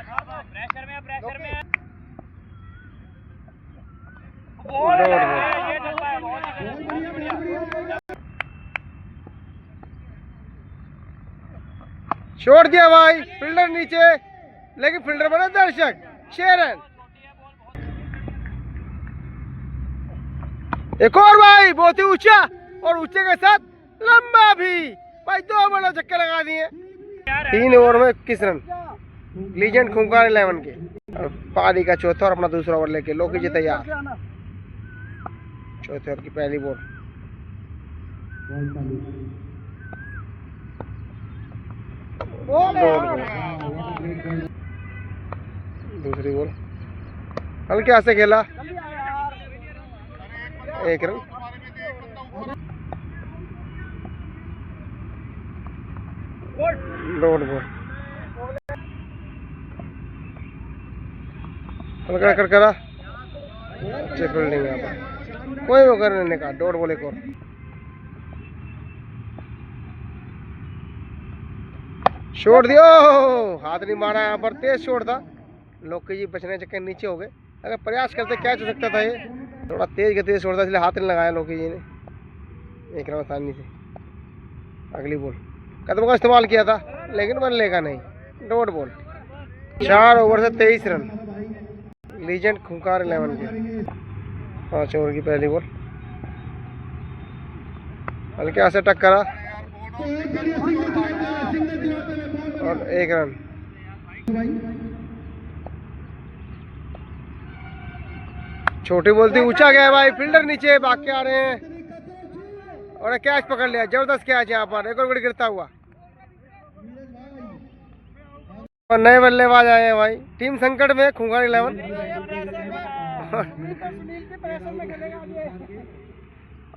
छोड़ दिया भाई, फील्डर नीचे, लेकिन फील्डर बना दर्शक। 6 रन। एक और भाई, बहुत ही ऊंचा और ऊंचे के साथ लंबा भी भाई, 2 बड़ा चक्के लगा दिए। 3 ओवर में 21 रन। लीजेंड खूंखार 11 के। और पारी का चौथा और अपना दूसरा ओवर लेके लोकी जी तैयार। चौथे ओवर की पहली बॉल। दूसरी बॉल हल्के हाथ से खेला, 1 रन। डॉट बॉल हल्का कर करा, अच्छी फील्डिंग यहाँ पर, कोई वो करने का। डॉट बॉल एक और। छोड़ दियो, हाथ नहीं मारा यहाँ पर, तेज छोड़ था। लोकी जी बचने चक्कर नीचे हो गए। अगर प्रयास करते कैच हो सकता था, ये थोड़ा तेज गति से छोड़ता, इसलिए हाथ नहीं लगाया लोकी जी ने। 1 रन आसानी से। अगली बॉल कदम का इस्तेमाल किया था, लेकिन बल्ले का नहीं। Dot ball. 4 ओवर से 23 रन। लीजेंड खूंखार 11 के। 5 ओवर की पहली बॉल हल्के हाथ से टक्करा और 1 रन। छोटी बॉल थी, ऊंचा गया भाई, फील्डर नीचे भाग के आ रहे हैं और कैच पकड़ लिया। जबरदस्त कैच यहाँ पर, एक और विकेट गिरता हुआ। और नए बल्लेबाज आए हैं भाई, टीम संकट में खूंखार 11।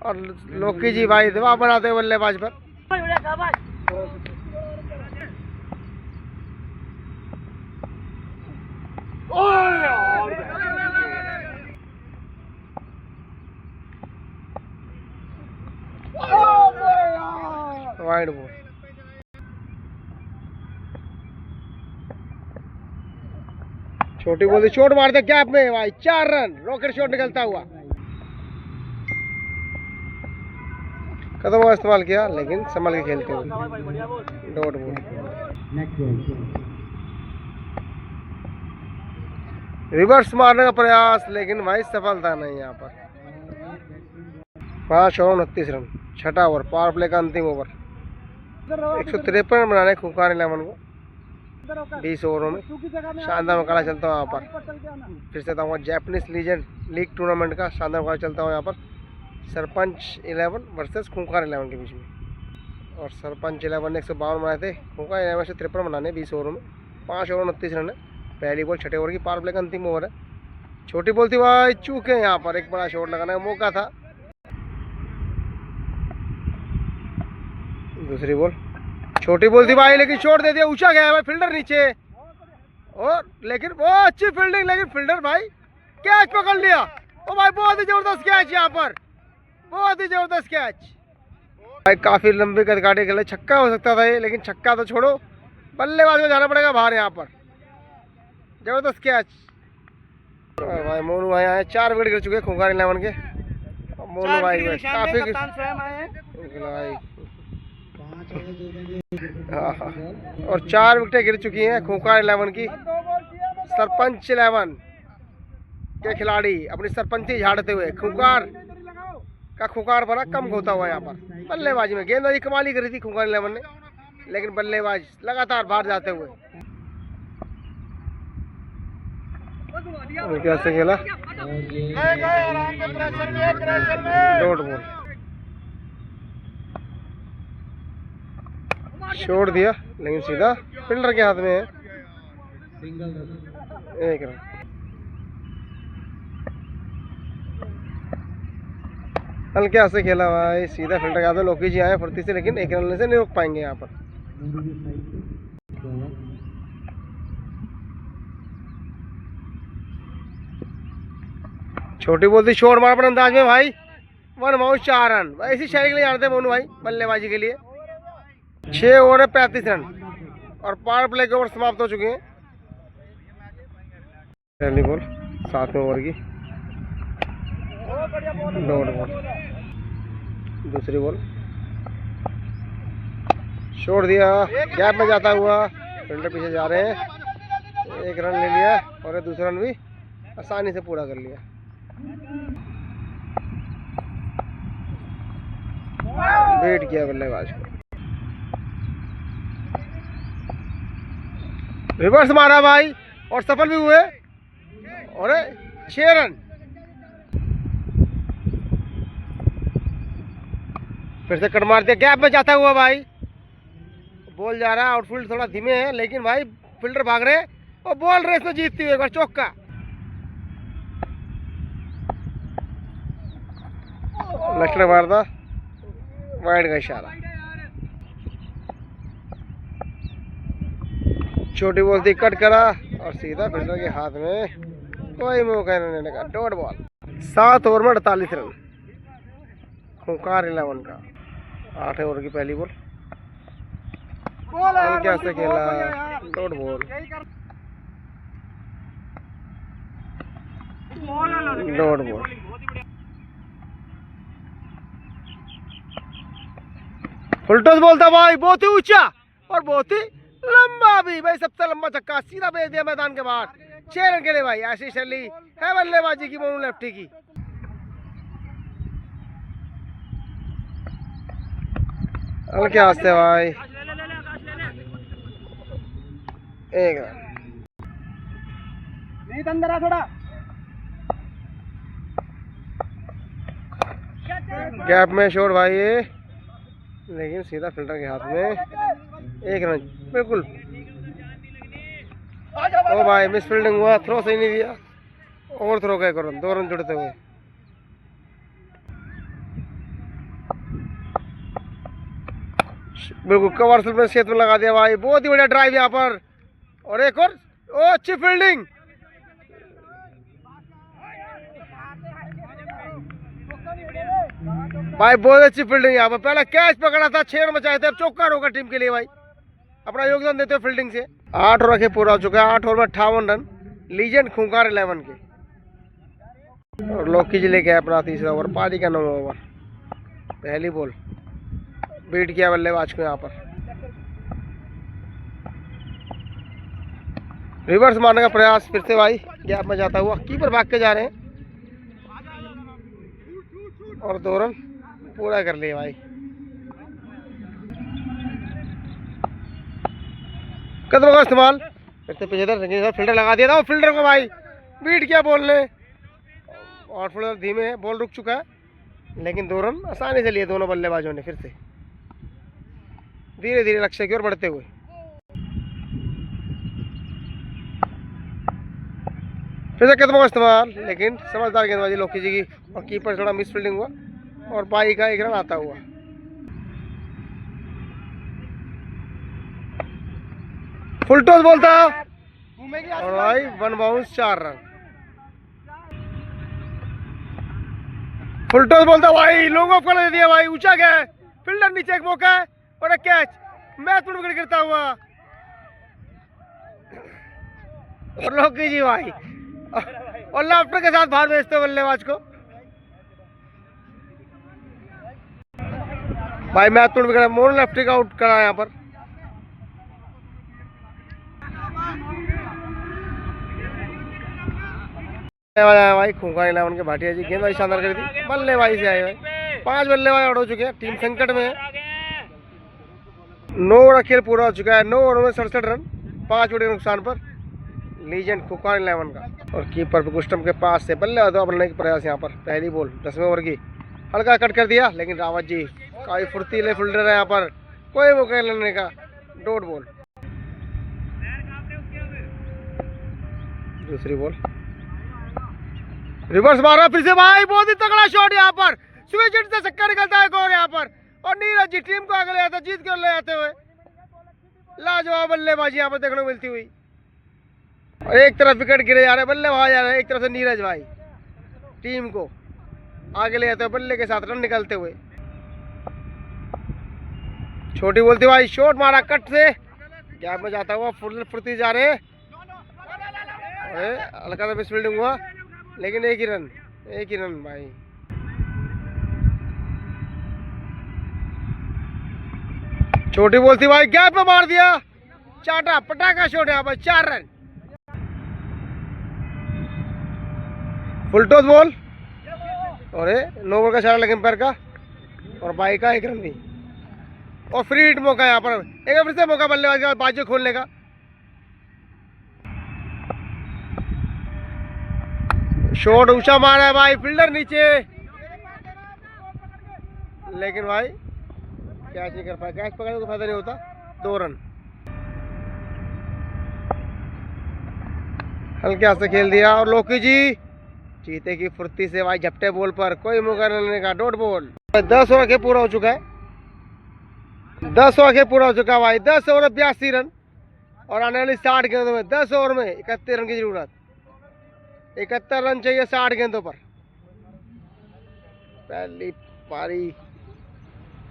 और लोकी जी भाई दबाव बनाते हैं बल्लेबाज पर। Wide ball. छोटी बॉल शॉट मारते गैप में भाई, 4 रन। रॉकेट शॉट निकलता हुआ। कदम का इस्तेमाल किया, लेकिन संभल के खेलते हुए। Dot ball. रिवर्स मारने का प्रयास, लेकिन भाई सफलता नहीं यहाँ पर। 5 ओवर 29 रन। छठा ओवर, पावर प्ले का अंतिम ओवर। 153 रन बनाने खूंखार 11 को 20 ओवरों में। शानदार मुकाबला चलता हूँ यहाँ पर। फिर से बताऊँगा, जापानीज लीजेंड लीग टूर्नामेंट का शानदार मुकाबला चलता हूँ यहाँ पर। सरपंच 11 वर्सेस खूंखार 11 के बीच में। और सरपंच 11 ने 152 बनाए थे, खूंखार 11 से 53 बनाने 20 ओवरों में। 5 ओवर 29 रन है। पहली बॉल छठे ओवर की, पावर प्ले का अंतिम ओवर है। छोटी बॉल थी भाई, चूके यहाँ पर, एक बड़ा शॉट लगाने का मौका था। दूसरी बॉल छोटी बॉल थी भाई, लेकिन शॉट दे दिया, ऊंचा गया भाई, फील्डर नीचे। और लेकिन वो अच्छी फील्डिंग, लेकिन फील्डर भाई कैच पकड़ लिया। ओ भाई बहुत ही जबरदस्त कैच यहाँ पर, बहुत ही जबरदस्त कैच भाई। काफी लंबी कदकाठी खेले, छक्का हो सकता था ये, लेकिन छक्का तो छोड़ो, बल्लेबाज को जाना पड़ेगा बाहर यहाँ पर। जबरदस्त कैच भाई। मोनू भाई आए, 4 विकेट गिर चुके हैं खूंखार 11 के। मोनू भाई काफी भाई, और 4 विकेटें गिर चुकी हैं खूंखार 11 की। सरपंच 11 के खिलाड़ी अपनी सरपंची झाड़ते हुए खूंखार का खूंखार बना कम होता हुआ यहाँ पर। बल्लेबाजी में गेंदबाजी कमाल ही करी थी खूंखार 11 ने, लेकिन बल्लेबाज लगातार बाहर जाते हुए। कैसे खेला, डॉट बॉल। छोड़ दिया, लेकिन सीधा फील्डर के हाथ में है। 1 रन। हल्के हाथ से खेला भाई, सीधा फील्डर के हाथ में। लोकी जी आए फुर्ती से, लेकिन 1 रन से नहीं रोक पाएंगे यहाँ पर। छोटी बॉल थी, शॉट मार पर अंदाज में भाई, 1 बाउंस 4 रन। ऐसी शैली के लिए जानते हैं मोनू भाई, बल्लेबाजी के लिए। 6 ओवर में 35 रन और पावर प्ले के ओवर समाप्त हो चुके हैं। पहली बॉल 7वें ओवर की, डॉट बॉल। दूसरी बॉल छोड़ दिया, गैप में जाता हुआ फील्डर पीछे जा रहे हैं। एक रन ले लिया और दूसरा रन भी आसानी से पूरा कर लिया। वेट किया बल्लेबाज को, रिवर्स मारा भाई और सफल भी हुए और 6 रन। फिर से कट मार दिया, गैप में जाता हुआ भाई। बॉल जा रहा है, आउटफील्ड थोड़ा धीमे है लेकिन भाई फील्डर भाग रहे हैं और बॉल रेस में जीतती हुई एक बार चौका। लक्ष्मण मार था, वाइड का इशारा। छोटी बॉल थी, कट करा और सीधा फील्डर के हाथ में, कोई मौका नहीं लेने का। Dot ball. 7 ओवर में 48 रन, खूंखार 11 का। 8 ओवर की पहली बॉल, क्या से खेला, dot ball. Dot ball. Full toss ball था भाई, बहुत ही ऊंचा और बहुत ही लंबा भी भाई, सबसे लंबा छक्का सीधा भेज दिया मैदान के बाहर। 6 रन के लिए भाई। आशीष अली है बल्लेबाजी की, मोनू लेफ्टी की। हल्के हाथ से भाई 1 रन। अंदर आ थोड़ा, गैप में शॉट भाई ये, लेकिन सीधा फील्डर के हाथ में। 1 रन बिल्कुल। ओ भाई मिस फील्डिंग हुआ, थ्रो सही नहीं दिया और थ्रो का 1 रन। 2 रन जुड़ते हुए। बिल्कुल कवर में सेट में लगा दिया भाई, बहुत ही बढ़िया ड्राइव यहाँ पर और एक और। ओ अच्छी फील्डिंग भाई, बहुत अच्छी फील्डिंग यहाँ पर। पहला कैच पकड़ा था, 6 रन बचाए थे, अब चौका होगा टीम के लिए भाई। अपना योगदान देते हुए फील्डिंग से। 8 ओवर के पूरा हो चुका है। 8 ओवर में 58 रन, लीजेंड खूंखार 11 के। और लौकी जी लेके अपना तीसरा ओवर, पारी का 9वां ओवर। पहली बॉल, बीट किया बल्लेबाज को यहाँ पर। रिवर्स मारने का प्रयास फिर से भाई, गैप में जाता हुआ। कीपर भाग के जा रहे हैं और 2 रन पूरा कर लिए भाई। कदमों का इस्तेमाल फिर से पीछे फील्डर लगा दिया था, फील्डर को भाई बीट किया बॉल ने और फील्डर धीमे है, बॉल रुक चुका है लेकिन 2 रन आसानी से लिए दोनों बल्लेबाजों ने। फिर से धीरे धीरे लक्ष्य की ओर बढ़ते हुए। फिर से कदमों का इस्तेमाल, लेकिन समझदार गेंदबाजी लौकी जी की और कीपर थोड़ा मिस फील्डिंग हुआ और बाई का 1 रन आता हुआ। फुल टॉस बॉल था और भाई 1 bounce 4 run. Full toss ball था भाई, लॉन्ग ऑफ कर दिया भाई, ऊंचा गया, फील्डर नीचे, एक मौका है और एक कैच, मैच में विकेट गिरता हुआ। और लौकी जी भाई और लेफ्टर के साथ बाहर भेजते बल्लेबाज को भाई। मैच तोड़ विकेट, मोनू लेफ्टी का आउट करा यहाँ पर। भाई खूंखार 11 के भाटिया जी, गेंदबाजी शानदार करी थी, बल्लेबाजी से आए भाई। 5 बल्लेबाज आउट हो चुके हैं, टीम संकट में है। 9 ओवर खेल पूरा हो चुका है। 9 ओवर में 67 रन, 5 विकेट नुकसान पर। लीजेंड खूंखार 11 का। और कीपर कुस्टम के पास से बल्ले बनने का प्रयास यहाँ पर। पहली बॉल 10वें ओवर की, हल्का कट कर दिया लेकिन रावत जी काफी फुर्तीले फील्डर है यहाँ पर, कोई मौका लेने का। Dot ball. दूसरी बॉल, रिवर्स मारा फिर से भाई, बहुत ही तगड़ा शॉट यहाँ पर। स्विच हिट से छक्का निकलता है और यहाँ पर, और नीरज जी टीम को आगे ले जाते, जीत कर ले जाते हुए। लाजवाब बल्लेबाजी यहाँ पर देखने को मिलती हुई। और एक तरफ विकेट गिरे जा रहे, बल्लेबाज आ रहे हैं, एक तरफ से नीरज भाई टीम को आगे ले जाते हुए, बल्ले के साथ रन निकलते हुए। छोटी बॉल थी भाई, शॉट मारा कट से, गैप में जाता हुआ, फुर्ती जा रहे। हल्का सा मिस फील्डिंग हुआ लेकिन 1 ही रन। एक ही रन भाई। छोटी बॉल थी भाई, गैप में मार दिया, चाटा पटाखा शॉट यहाँ पर, 4 रन। फुल टॉस बॉल और नो बॉल का इशारा लेकिन पैर का, और बाई का 1 रन भी, और फ्री हिट मौका यहाँ पर, एक बार फिर से मौका बल्लेबाज का बाजू खोलने का। शॉट ऊंचा मारा है भाई, फील्डर नीचे, लेकिन भाई कैच नहीं कर पाया, कैच पकड़ने को फायदा नहीं होता। 2 रन। हल्के हाथ से खेल दिया, और लोकी जी चीते की फुर्ती से भाई झपटे बॉल पर कोई मौका नहीं लेने का, डॉट बॉल। 10 ओवर के पूरा हो चुका है, 10 ओवर के पूरा हो चुका है भाई। 10 ओवर 82 रन, और आने वाली 60 गेंदों में 10 ओवर में 71 रन की जरूरत। 71 रन चाहिए 60 गेंदों पर। पहली पारी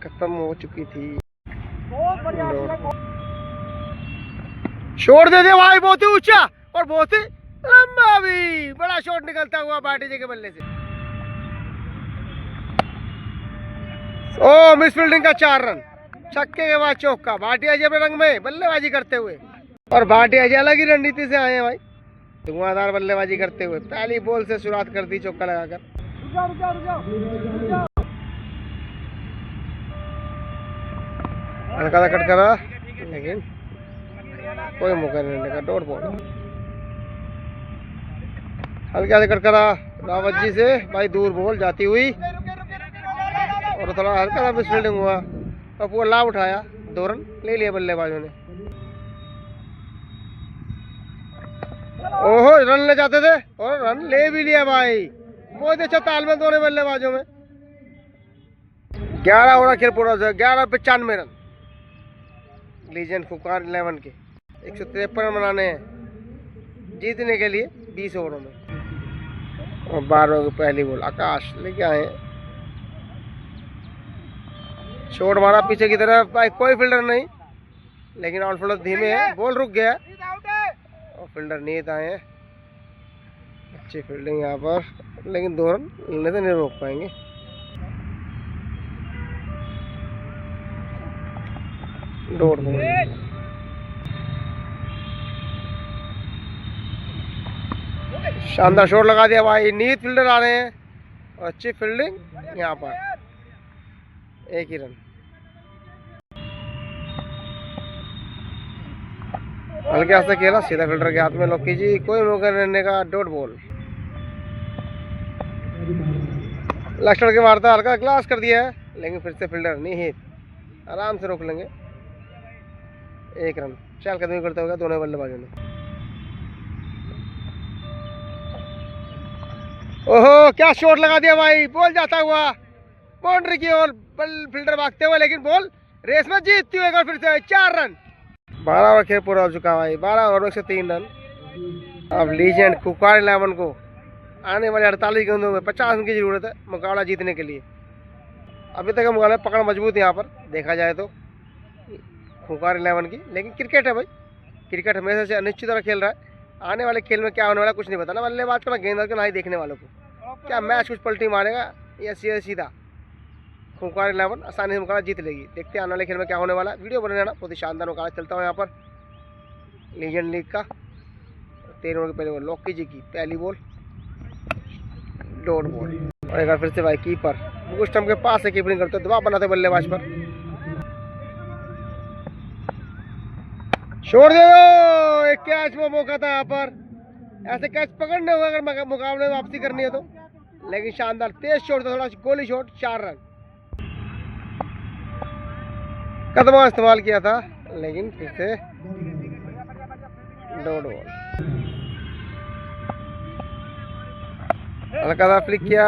खत्म हो चुकी थी। शॉट दे दिया भाई, बहुत ही ऊंचा और बहुत ही लंबा भी, बड़ा शॉट निकलता हुआ भाटिया के बल्ले से। ओ मिस फील्डिंग का 4 रन, छक्के के बाद चौका। भाटिया जी अपने रंग में बल्लेबाजी करते हुए, और भाटिया जी अलग ही रणनीति से आए हैं भाई, धुआंधार बल्लेबाजी करते हुए। पहली बॉल से शुरुआत कर दी चौका लगाकर। हल्का कट करा, लेकिन कोई मौका नहीं लेने का, डॉट बॉल। हल्का से कट करा रावत जी से भाई, दूर बॉल जाती हुई, और थोड़ा हल्का सा मिस फील्डिंग हुआ, और पूरा लाभ उठाया। 2 रन ले लिया बल्लेबाजों ने। ओहो, रन ले जाते थे और रन ले भी लिया भाई, बहुत अच्छा तालमेल दोनों बल्लेबाजों में। 11 ओवर खेल पूरा, 11 पे 95 रन। लीजेंड खुकार 11 के 153 रन बनाने हैं जीतने के लिए 20 ओवरों में। और 12 की पहली बॉल आकाश लेके आए, शॉट मारा पीछे की तरफ भाई, कोई फील्डर नहीं, लेकिन आउटफील्डर धीमे है, बॉल रुक गया, और फील्डर नीत आए हैं। अच्छी फील्डिंग यहाँ पर, लेकिन 2 रन लेने से नहीं रोक पाएंगे। Dot ball. शानदार शॉट लगा दिया भाई, नीत फील्डर आ रहे हैं, और अच्छी फील्डिंग यहाँ पर, 1 ही रन। हल्के हाथ से खेला, सीधा फील्डर के हाथ में, लोकी जी कोई मौका लेने का, डॉट बॉल। लेफ्ट के मारता, हल्का क्लास कर दिया है, लेकिन फिर से फील्डर नहीं, आराम से रोक लेंगे। 1 रन। चहलकदमी करते हुए दोनों बल्लेबाजों ने। ओहो, क्या शॉट लगा दिया भाई, बॉल जाता हुआ बाउंड्री की ओर, फील्डर भागते हुए, लेकिन बॉल रेस में जीतती हुई फिर से 4 रन। 12 ओवर खेल पूरा हो चुका भाई, 12 ओवर में 103 रन। अब लीजेंड खुकार 11 को आने वाले 48 गेंदों में 50 रन की जरूरत है मुकाबला जीतने के लिए। अभी तक मुकाबला पकड़ मजबूत है यहाँ पर देखा जाए तो खुकार 11 की, लेकिन क्रिकेट है भाई, क्रिकेट हमेशा से अनिश्चित तरह खेल रहा है। आने वाले खेल में क्या होने वाला कुछ नहीं पता, ना बल्लेबाज को ना गेंदबाज को ना ही देखने वालों को, क्या मैच कुछ पलटी मारेगा या सीधा सीधा खुकार 11 आसानी से मुकाबला जीत लेगी। देखते हैं आने वाले खेल में क्या होने वाला। वीडियो बने रहना, बहुत ही शानदार मुकाबला चलता है यहाँ पर लीजेंड लीग का। 13 ओवर की पहली बॉल, लोकी जी की पहली बॉल, डॉट बॉल। और एक बार फिर से भाई कीपर बुक स्टंप के पास से कीपिंग करते, दबाव बनाते बल्लेबाज पर। छोड़ दे दो, एक कैच में मौका था यहाँ पर, ऐसे कैच पकड़ने होगा अगर मुकाबले में वापसी करनी है तो, लेकिन शानदार तेज शॉट था, थोड़ा गोली शॉट, 4 रन। कदम इस्तेमाल किया था, लेकिन फिर से डॉट बॉल। हल्का सा फ्लिक किया,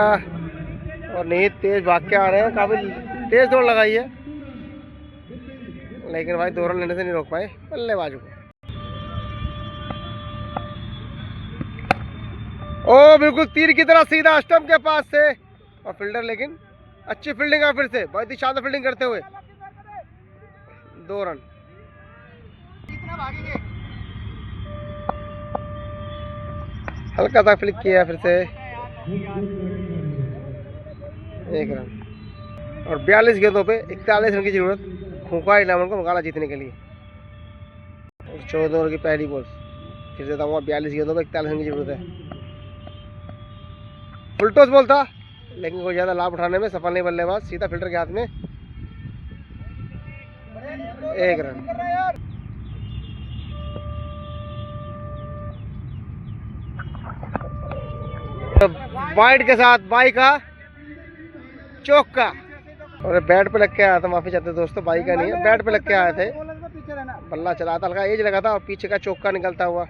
और नहीं तेज भाग के आ रहे हैं, काफी तेज दौड़ लगाई है, लेकिन भाई 2 रन लेने से नहीं रोक पाए बल्लेबाजों को। ओ बिल्कुल तीर की तरह सीधा स्टंप के पास से, और फील्डर लेकिन अच्छी फील्डिंग है फिर से, बहुत ही शानदार फील्डिंग करते हुए 2 रन। हल्का सा फ्लिक किया फिर से, 1 रन। और 42 गेंदों पे 41 रन की जरूरत खूंखार 11 को मुकाबला जीतने के लिए। और 14 ओवर की पहली बॉल, फिर से बताऊंगा 42 गेंदों पे 41 रन की जरूरत है। फुल टॉस बॉल था, लेकिन कोई ज़्यादा लाभ उठाने में सफल नहीं बल्लेबाज, सीधा फील्डर के हाथ में 1 रन। वाइड के साथ बाई का चौका, और बैट पे लग के आया था, माफी चाहते दोस्तों, बाई का नहीं है, बैट पे लग के आए थे, बल्ला चला था, हल्का एज लगा था और पीछे का चौका निकलता हुआ।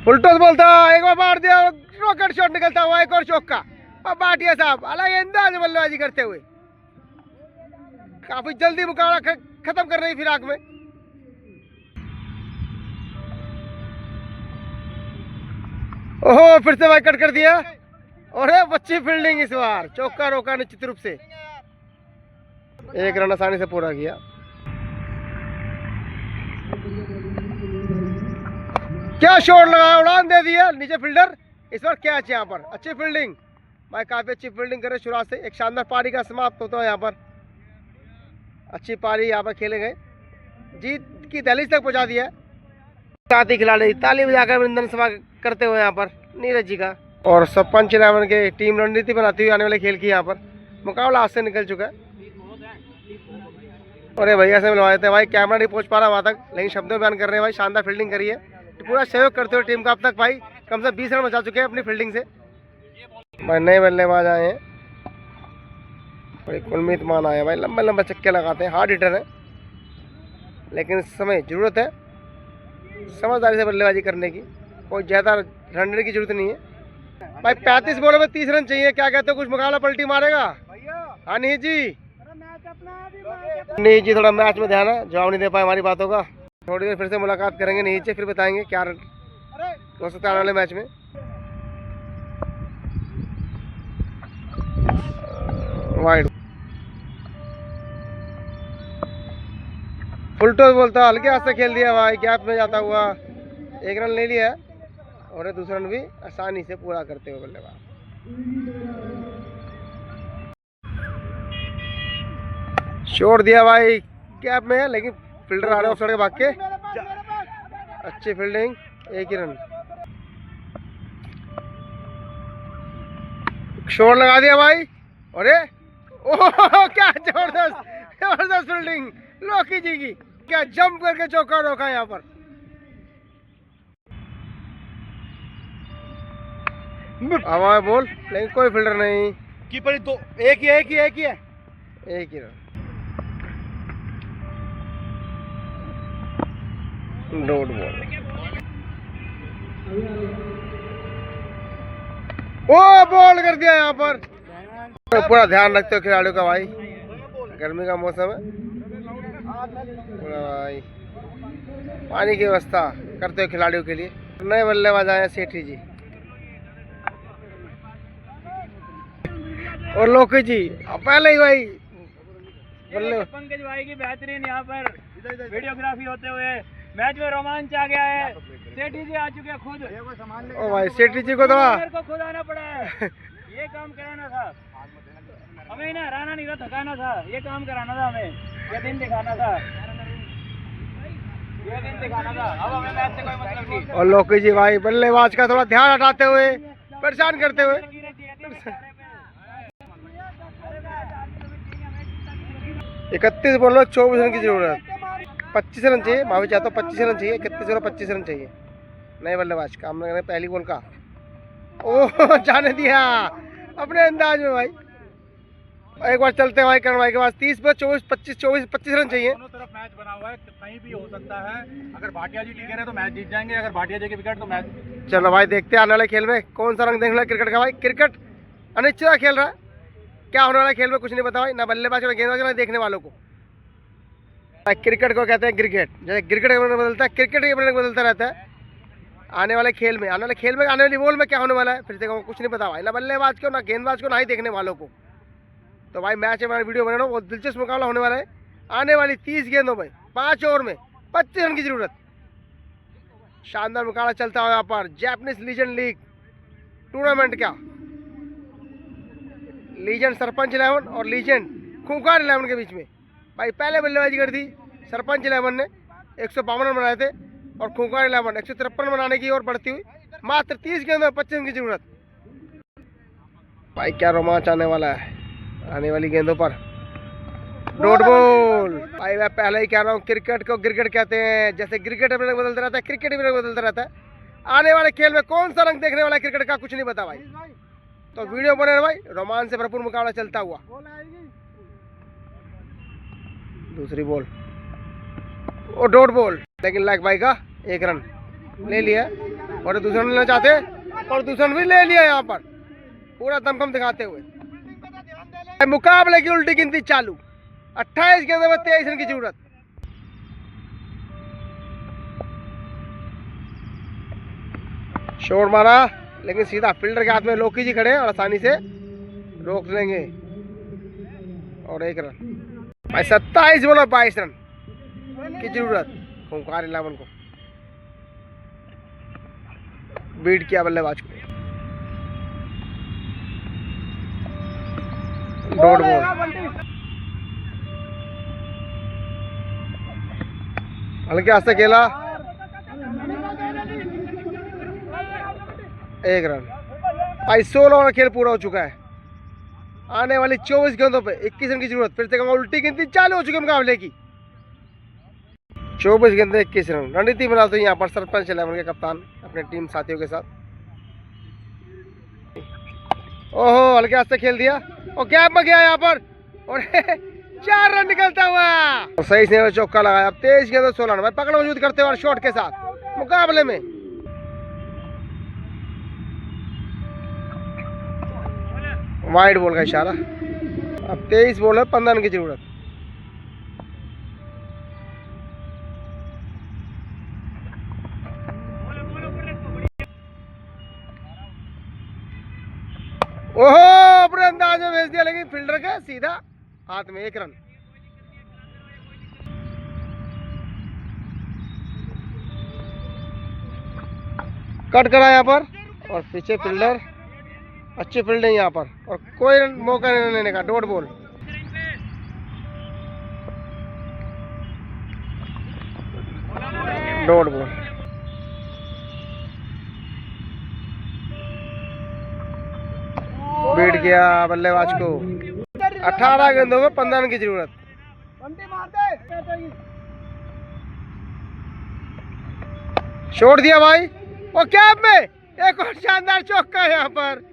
फुल टॉस बॉल था, एक बार मार दिया, रॉकेट शॉट निकलता हुआ, एक और चौका। अब भाटिया साहब अलग अंदाज बल्लेबाजी करते हुए काफी जल्दी मुकाबला खत्म कर रही फिराक में। ओहो, फिर से भाई कट कर दिया, और अच्छी फील्डिंग इस बार, चौका रोका निश्चित रूप से, 1 रन आसानी से पूरा किया। क्या शॉट लगाया, उड़ान दे दिया नीचे फील्डर, इस बार कैच यहाँ पर, अच्छी फील्डिंग भाई, काफी अच्छी फील्डिंग करे शुरुआत से। एक शानदार पारी का समाप्त होता है यहाँ पर, अच्छी पारी यहाँ पर खेले गए, जीत की दहलीज तक पहुँचा दिया। साथी खिलाड़ी ताली बजाकर अभिनंदन सभा करते हुए यहाँ पर नीरज जी का, और सरपंच 11 के टीम रणनीति बनाती हुई आने वाले खेल की यहाँ पर मुकाबला हाथ से निकल चुका है। अरे भैया से मिलवा देते हैं भाई, कैमरा नहीं पहुंच पा रहा वहाँ तक, लेकिन शब्दों बयान कर रहे हैं भाई, शानदार फील्डिंग करी है, पूरा सहयोग करते हुए टीम का अब तक भाई कम से कम 20 रन बचा चुके हैं अपनी फील्डिंग से। भाई नए बल्लेबाज आए हैं, बड़े कुलमीत मान आए हैं भाई, लंबे लंबे चक्के लगाते हैं, हार्ड हिटर है, लेकिन इस समय जरूरत है समझदारी से बल्लेबाजी करने की, कोई ज़्यादा रन की जरूरत नहीं है भाई। 35 बॉलों में 30 रन चाहिए, क्या कहते हो, कुछ मुकाबला पलटी मारेगा? हाँ नहीं जी, नहीं जी, थोड़ा मैच में ध्यान है, जवाब नहीं दे पाए हमारी बातों का। थोड़ी देर फिर से मुलाकात करेंगे नीचे, फिर बताएंगे क्या हो सकता है आने वाले मैच में। वाइड फुल टॉस बोलता, हल्के हाथ से खेल दिया भाई, गैप में जाता हुआ 1 रन ले लिया, और दूसरा रन भी आसानी से पूरा करते हुए बल्लेबाज। छोड़ दिया भाई गैप में, लेकिन फील्डर आ रहे हैं ऑफसाइड के भाग के, अच्छी फील्डिंग, 1 ही रन। शॉट लगा दिया भाई, अरे ओह क्या जबरदस्त फील्डिंग लोकी जी की, क्या जंप करके चौका रोका यहाँ पर। हवा बोल, लेकिन कोई फील्डर नहीं, कीपर तो एक ही है। 1 ही रन। डॉट बॉल, ओ बॉल कर दिया यहाँ पर, पूरा ध्यान रखते हो खिलाड़ियों का भाई, गर्मी का मौसम है, पूरा भाई पानी की व्यवस्था करते हो खिलाड़ियों के लिए। नए बल्लेबाज आए सेठी जी और लोकी जी, पहले ही भाई पंकज भाई की बेहतरीन यहाँ पर वीडियोग्राफी होते हुए मैच में रोमांच आ गया है। सेठी जी आ चुके हैं खुद, ओ भाई सेठी जी को थोड़ा मेरे को खुद आना पड़ा है, ये काम कराना था हमें, ना हराना नहीं था, थकाना था, ये काम कराना था हमें, ये दिन दिखाना था, ये दिन दिखाना था, अब हमें मैच से कोई मतलब नहीं। और लोकी जी भाई बल्लेबाज का थोड़ा ध्यान हटाते हुए, परेशान करते हुए। 31 बॉल में 24 रन की जरूरत, 25 रन चाहिए, माफी चाहता हूँ 25 रन चाहिए, 31 और 25 रन चाहिए नए बल्लेबाज का। हमने पहली बॉल का ओह जाने दिया अपने अंदाज में भाई, एक बार चलते हैं भाई करण भाई के पास, 30 पर 25 रन चाहिए। दोनों तरफ मैच बना हुआ है, कहीं भी हो सकता है, अगर भाटिया जी टिके रहे तो मैच जीत जाएंगे, अगर भाटिया जी के विकेट तो मैच। चलो भाई देखते हैं आने वाले खेल में कौन सा रंग देखने वाला क्रिकेट का भाई। क्रिकेट अनिश्चित खेल रहा है, क्या होने वाला खेल में कुछ नहीं पता भाई, ना बल्लेबाज ना गेंदबाज ना देखने वालों को। भाई क्रिकेट को कहते हैं क्रिकेट, जैसे क्रिकेट बदलता है, क्रिकेट ही बदलता रहता है। आने वाले खेल में आने वाली बॉल में क्या होने वाला है फिर से कुछ नहीं पता भाई, ना बल्लेबाज को ना गेंदबाज को ना ही देखने वालों को। तो भाई मैच में वीडियो बना रहा हूँ, बहुत दिलचस्प मुकाबला होने वाला है। आने वाली 30 गेंदों में 5 ओवर में 25 रन की जरूरत, शानदार मुकाबला चलता है यहाँ पर। जैपनीज लीजेंड लीग टूर्नामेंट का लीजेंड सरपंच 11 और लीजेंड खूंखार 11 के बीच में। भाई पहले बल्लेबाजी करी थी सरपंच 11 ने 152 रन बनाए थे और खूंखार 11 153 बनाने की ओर बढ़ती हुई मात्र 30 गेंदों में 25 रन की जरूरत। भाई क्या रोमांच आने वाला है आने वाली गेंदों पर। Dot ball. भाई मैं पहले ही कह रहा हूँ क्रिकेट को गिरगिट कहते हैं, जैसे क्रिकेट अपने रंग बदलता रहता है क्रिकेट भी रंग बदलता रहता है। आने वाले खेल में कौन सा रंग देखने वाला है क्रिकेट का कुछ नहीं पता भाई, तो वीडियो बने भाई, रोमांच से भरपूर मुकाबला चलता हुआ। दूसरी बॉल और डॉट बॉल, लेकिन लाइक भाई का 1 रन ले लिया और दूसरा रन लेना चाहते और दूसरा रन भी ले लिया यहाँ पर पूरा दमखम दिखाते हुए। मुकाबले की उल्टी गिनती चालू, 28 गेंदों में 23 रन की जरूरत। शॉट मारा लेकिन सीधा फील्डर के हाथ में लोकी जी खड़े हैं और आसानी से रोक लेंगे और 1 रन। भाई 27 बॉल और 22 रन की जरूरत। खूंखार 11 को बीट किया बल्लेबाज को। डॉट बॉल हल्के हाथ से खेला 1 रन। भाई 16 ओवर खेल पूरा हो चुका है। आने वाली 24 गेंदों पे 21 रन की जरूरत। फिर से कहूंगा उल्टी गिनती चालू हो चुकी है मुकाबले की। 24 गेंदे 21 रन। रणनीति बनाते हैं यहाँ पर सरपंच 11 के कप्तान अपने टीम साथियों के साथ। ओहो हल्के हाथ से खेल दिया और गैप में गया यहाँ पर और 4 रन निकलता हुआ और सही से चौका लगाया। अब 23 गेंदों 16 रन। भाई पकड़ मजबूत करते हुए और शॉट के साथ मुकाबले में। वाइड बॉल का इशारा। अब 23 बॉल है 15 रन की जरूरत। ओहो अपने अंदाज में भेज दिया लेकिन फील्डर के सीधा हाथ में 1 रन। कट करा यहाँ पर और पीछे फील्डर अच्छी फील्डिंग यहाँ पर और कोई मौका नहीं लेने का। Dot ball. Dot ball. Beat किया बल्लेबाज को। 18 गेंदों में 15 रन की जरूरत। छोड़ दिया भाई और कैप में एक और शानदार चौका यहाँ पर।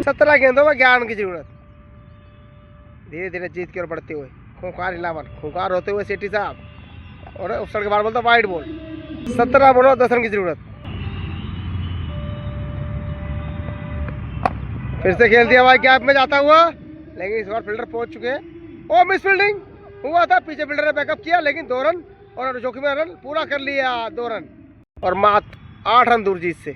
17 गेंदों में 11 रन की जरूरत। धीरे धीरे जीत की ओर बढ़ते हुए खूंखार 11 खूंखार होते हुए सेठी साहब और उस के बाद बोलता वाइड बॉल। 17 बॉल और 10 रन की जरूरत। फिर से खेल दिया भाई गैप में जाता हुआ लेकिन इस बार फील्डर पहुंच चुके हैं। ओ मिस फील्डिंग हुआ था, पीछे फील्डर ने बैकअप किया लेकिन 2 रन और जोखिम रन पूरा कर लिया। 2 रन और मात्र 8 रन दूर जीत से।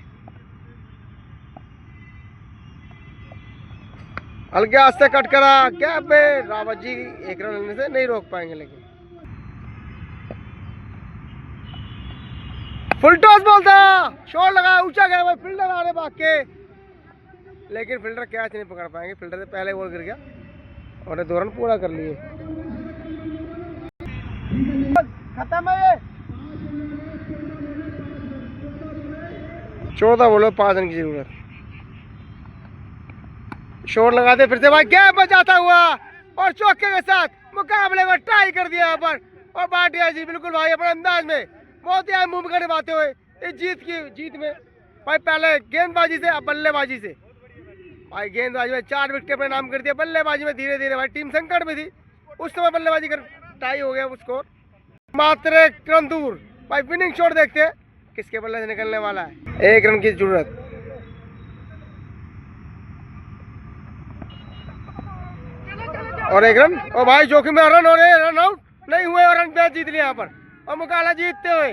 हल्के हाथ से कट करा गैप में। रावत जी 1 रन लेने से नहीं रोक पाएंगे लेकिन फुल टॉस बॉल था। शॉट लगा ऊंचा गया भाई फील्डर आ रहे भाग के लेकिन फील्डर कैच नहीं पकड़ पाएंगे। फील्डर से पहले बॉल गिर गया और 2 रन पूरा कर लिए। खत्म है ये। 14 बॉल 5 रन की जरूरत। शॉट लगाते फिर से भाई गैप में जाता हुआ और चौके के साथ मुकाबले को टाई कर दिया यहाँ पर। और भाटिया जी बिल्कुल भाई अपने अंदाज में बहुत ही अहम भूमिका निभाते हुए इस जीत में भाई पहले गेंदबाजी से अब बल्लेबाजी से भाई गेंदबाजी में 4 विकेट अपने नाम कर दिया। बल्लेबाजी में धीरे धीरे भाई टीम संकट में थी उस समय बल्लेबाजी कर टाई हो गया स्कोर मात्र 1 रन दूर। भाई विनिंग शॉट देखते हैं किसके बल्ले से निकलने वाला है। 1 रन की जरूरत। और 1 रन और भाई जोखिम में रन हो रहे रन आउट नहीं हुए और रन मैच जीत लिया यहाँ पर और मुकाबला जीतते हुए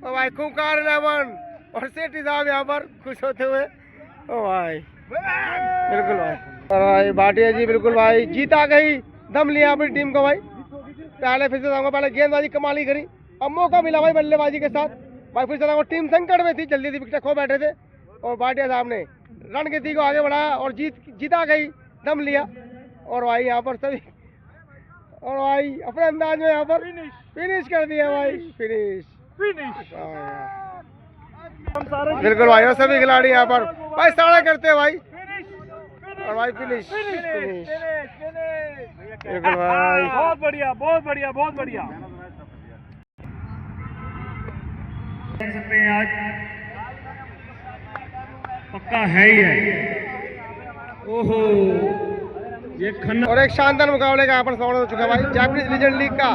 और भाई खूंखार 11 और सेठी साहब यहाँ पर खुश होते हुए। ओ भाई बिल्कुल भाई और भाई भाटिया जी बिल्कुल भाई जीत आ गई। दम लिया अपनी टीम को भाई। पहले फिर से पहले गेंदबाजी कमाल ही करी अब मौका मिला भाई बल्लेबाजी के साथ भाई, फिर से टीम संकट में थी, जल्दी विकेट खो बैठे थे और भाटिया साहब ने रन गति को आगे बढ़ाया और जीता गई, दम लिया। और भाई यहाँ पर सभी और भाई अपने अंदाज में यहाँ पर फिनिश कर दिया भाई, फिनिश। बिल्कुल भाई, और सभी खिलाड़ी यहाँ पर भाई साड़ा करते हैं भाई, और भाई फिनिश फिनिश। बिल्कुल भाई, बहुत बढ़िया बहुत बढ़िया बहुत बढ़िया। देख सकते हैं आज पक्का है ही है। ओहो, ये खन्ना। और एक शानदार मुकाबले का यहाँ पर समापन हो चुका है भाई। जापानीज लीजेंड लीग का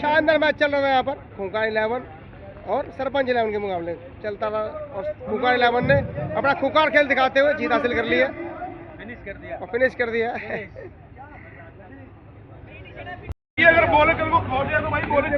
शानदार मैच चल रहा था यहाँ पर। खूंखार 11 और सरपंच 11 के मुकाबले चलता रहा और खूंखार 11 ने अपना खूंखार खेल दिखाते हुए जीत हासिल कर ली है, फिनिश कर दिया। अगर बॉलर को खो दिया तो भाई बॉलर